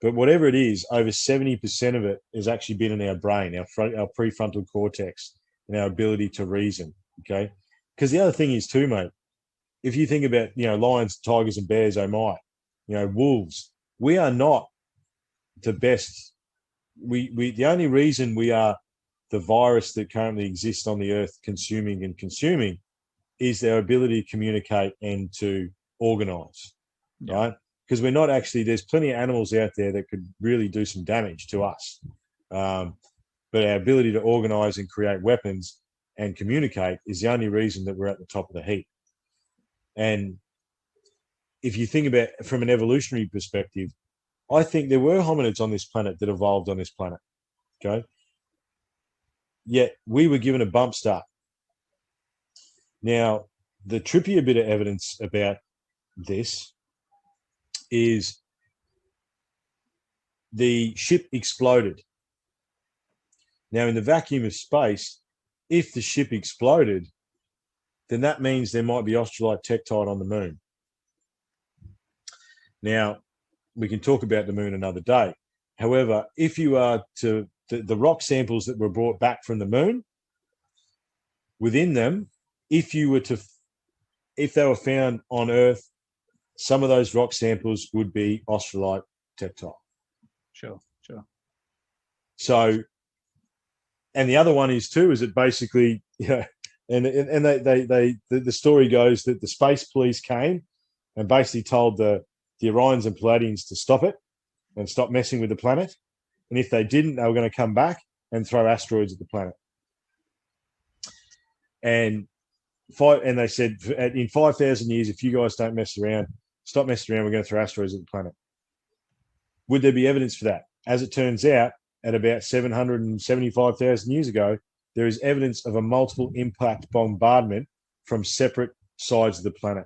But whatever it is, over 70% of it has actually been in our brain, our prefrontal cortex, and our ability to reason, okay? Because the other thing is too, mate, if you think about, lions, tigers, and bears, oh my, wolves, we are not the best. The only reason we are the virus that currently exists on the earth consuming is their ability to communicate and to organize, right? Because we're not actually, there's plenty of animals out there that could really do some damage to us. But our ability to organize and create weapons and communicate is the only reason that we're at the top of the heap. And if you think about it from an evolutionary perspective, I think there were hominids on this planet that evolved on this planet, okay? Yet we were given a bump start. Now, the trippier bit of evidence about this is the ship exploded. Now, in the vacuum of space, if the ship exploded, then that means there might be australite tektite on the moon. Now, we can talk about the moon another day. However, if you are to the rock samples that were brought back from the moon, within them, if they were found on Earth, some of those rock samples would be australite tektite. Sure. So, and the other one is that basically, and the story goes that the space police came and basically told the Orions and Palladians to stop it and stop messing with the planet. And if they didn't, they were going to come back and throw asteroids at the planet. And they said, in 5,000 years, if you guys don't stop messing around, we're going to throw asteroids at the planet. Would there be evidence for that? As it turns out, at about 775,000 years ago, there is evidence of a multiple impact bombardment from separate sides of the planet.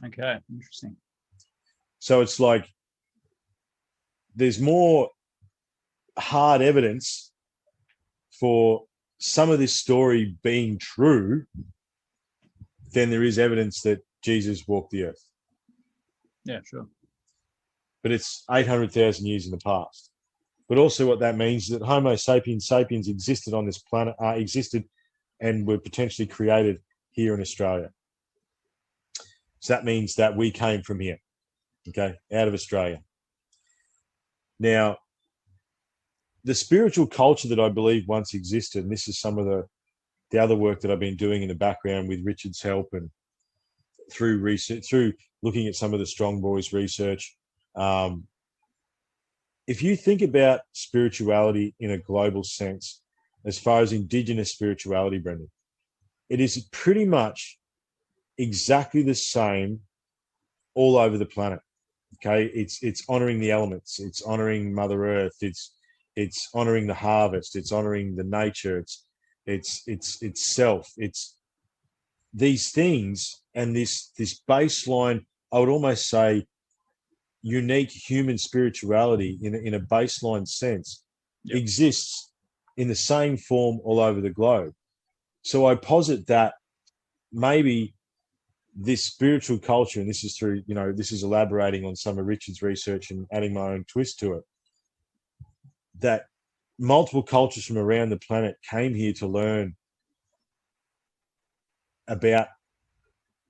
Okay, interesting. So it's like there's more hard evidence for some of this story being true than there is evidence that Jesus walked the earth. Yeah, sure. But it's 800,000 years in the past. But also what that means is that Homo sapiens sapiens existed on this planet, existed and were potentially created here in Australia. So that means that we came from here, okay, out of Australia. Now, the spiritual culture that I believe once existed, and this is some of the other work that I've been doing in the background with Richard's help and through research, through looking at some of the Strong Boys research. If you think about spirituality in a global sense, as far as indigenous spirituality, Brendan, it is pretty much exactly the same all over the planet. Okay, it's honoring the elements, it's honoring Mother Earth, it's honoring the harvest, it's honoring the nature, it's self, it's these things, and this baseline, I would almost say, unique human spirituality in a baseline sense, exists in the same form all over the globe. So I posit that maybe this spiritual culture, and this is through, this is elaborating on some of Richard's research and adding my own twist to it, that multiple cultures from around the planet came here to learn about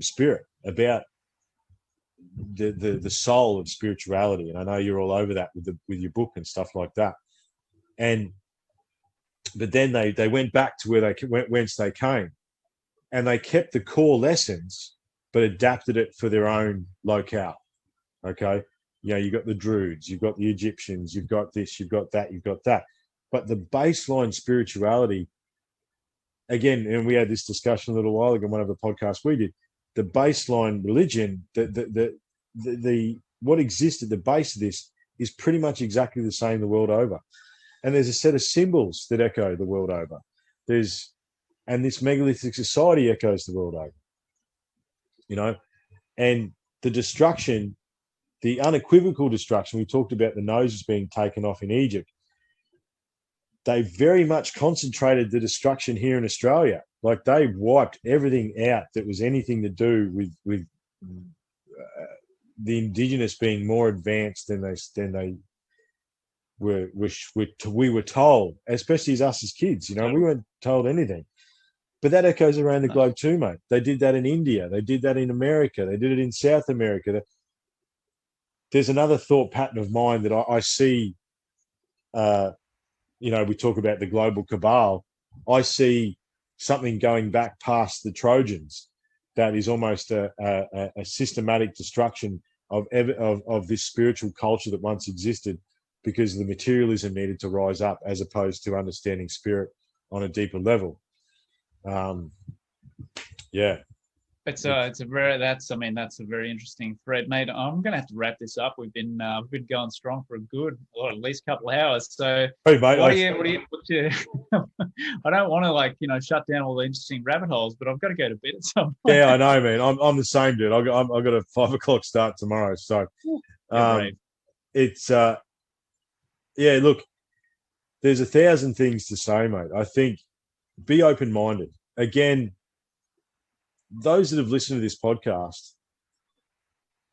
spirit, about the soul of spirituality. And I know you're all over that with your book and stuff like that. But then they went back to whence they came, and they kept the core lessons, but adapted it for their own locale. Okay, you got the Druids, you've got the Egyptians, you've got this, you've got that, you've got that. But the baseline spirituality, again, and we had this discussion a little while ago in one of the podcasts we did. The baseline religion, the what exists at the base of this is pretty much exactly the same the world over. And there's a set of symbols that echo the world over. And this megalithic society echoes the world over. And the destruction, the unequivocal destruction, we talked about the noses being taken off in Egypt. They very much concentrated the destruction here in Australia. Like, they wiped everything out that was anything to do with the indigenous being more advanced than they we were told, especially as us as kids. We weren't told anything. But that echoes around the globe too, mate. They did that in India. They did that in America. They did it in South America. There's another thought pattern of mine that I see. We talk about the global cabal. I see something going back past the Trojans that is almost a systematic destruction of this spiritual culture that once existed, because the materialism needed to rise up as opposed to understanding spirit on a deeper level. That's a very interesting thread, mate. I'm going to have to wrap this up. We've been going strong for at least a couple of hours. So, hey, mate, what's your I don't want to shut down all the interesting rabbit holes, but I've got to go to bed at some point. Yeah, I know, man. I'm the same, dude. I've got a 5 o'clock start tomorrow. So, it's look, there's 1,000 things to say, mate. I think be open-minded. Again, those that have listened to this podcast,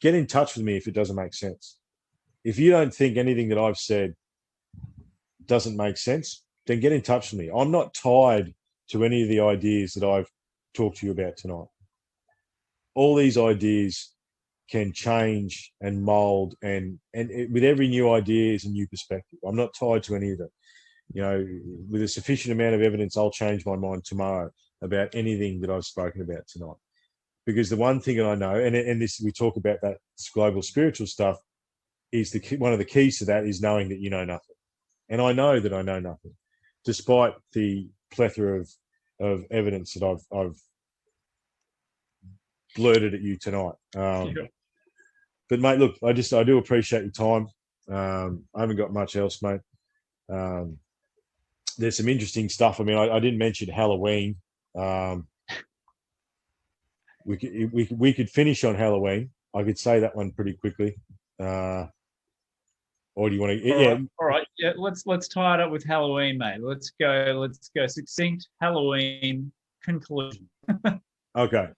get in touch with me if it doesn't make sense. If you don't think anything that I've said doesn't make sense, then get in touch with me. I'm not tied to any of the ideas that I've talked to you about tonight. All these ideas can change and mold, and with every new idea is a new perspective. I'm not tied to any of them. With a sufficient amount of evidence, I'll change my mind tomorrow about anything that I've spoken about tonight. Because the one thing that I know, and this, we talk about that global spiritual stuff, is one of the keys to that is knowing that you know nothing. And I know that I know nothing, despite the plethora of evidence that I've blurted at you tonight. But mate, look, I do appreciate your time. I haven't got much else, mate. There's some interesting stuff. I mean, I didn't mention Halloween. We could finish on Halloween. I could say that one pretty quickly. Or do you want to? All right. Yeah. Let's tie it up with Halloween, mate. Let's go succinct Halloween conclusion. Okay.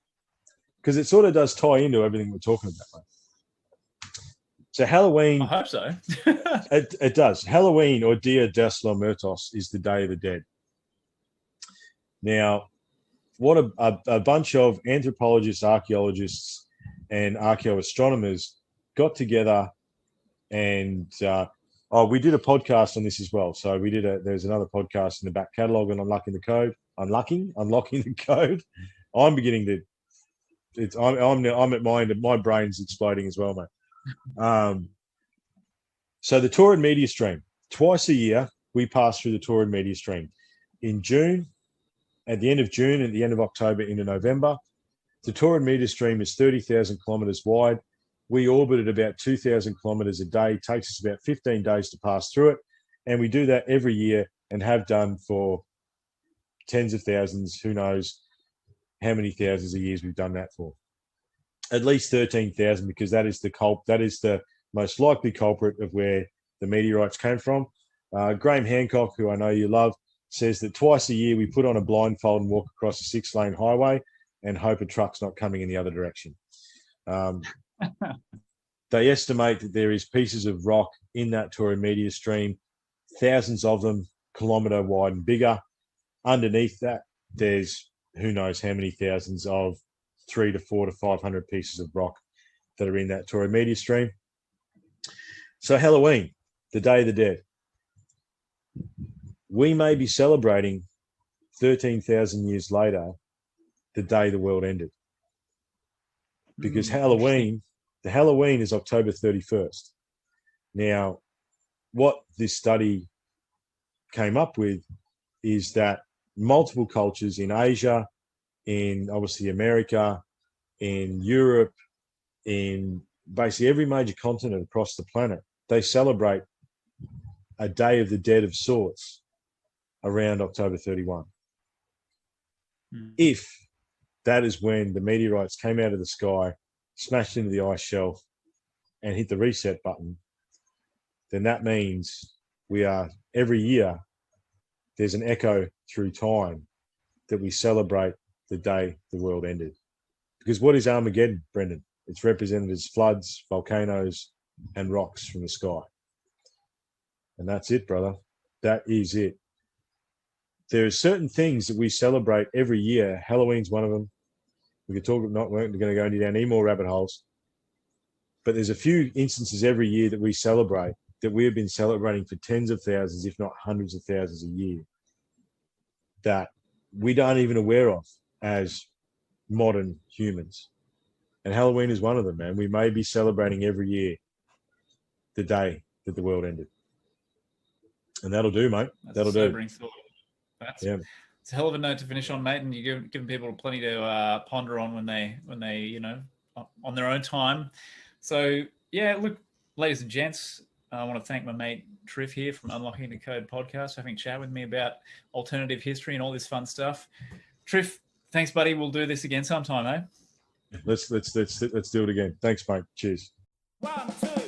Because it sort of does tie into everything we're talking about, mate. So Halloween, I hope so. it does. Halloween, or Dia de los Muertos, is the Day of the Dead. Now, what a bunch of anthropologists, archaeologists, and archaeoastronomers got together, and we did a podcast on this as well. So there's another podcast in the back catalogue on unlocking the code. Unlocking the code. I'm beginning to. I'm at my brain's exploding as well, mate. So the Taurid media stream, twice a year we pass through the Taurid media stream. In June, at the end of June, at the end of October, into November. The Taurid media stream is 30,000 kilometres wide. We orbit at about 2,000 kilometres a day. It takes us about 15 days to pass through it. And we do that every year and have done for tens of thousands. Who knows how many thousands of years we've done that for. At least 13,000, because that is the most likely culprit of where the meteorites came from. Graham Hancock, who I know you love, says that twice a year we put on a blindfold and walk across a 6-lane highway and hope a truck's not coming in the other direction. They estimate that there is pieces of rock in that Taurid media stream, thousands of them, kilometre wide and bigger. Underneath that, there's who knows how many thousands of 300 to 400 to 500 pieces of rock that are in that Torrid media stream. So Halloween, the Day of the Dead, we may be celebrating 13,000 years later, the day the world ended. Because Halloween is October 31st. Now, what this study came up with is that multiple cultures in Asia, in obviously America, in Europe, in basically every major continent across the planet, they celebrate a Day of the Dead of sorts around October 31. If that is when the meteorites came out of the sky, smashed into the ice shelf, and hit the reset button, then that means we are, every year, there's an echo through time that we celebrate the day the world ended. Because what is Armageddon, Brendan? It's represented as floods, volcanoes, and rocks from the sky. And that's it, brother. That is it. There are certain things that we celebrate every year. Halloween's one of them. We could talk, we're going to go down any more rabbit holes. But there's a few instances every year that we celebrate that we have been celebrating for tens of thousands, if not hundreds of thousands a year, that we aren't even aware of as modern humans. And Halloween is one of them, man. We may be celebrating every year the day that the world ended. And that'll do, mate. That'll do. It's a hell of a note to finish on, mate. And you're giving people plenty to ponder on when they, on their own time. So, yeah, look, ladies and gents, I want to thank my mate Triff here from Unlocking the Code podcast for having a chat with me about alternative history and all this fun stuff. Triff, thanks, buddy. We'll do this again sometime, eh? Let's do it again. Thanks, mate. Cheers. 1, 2.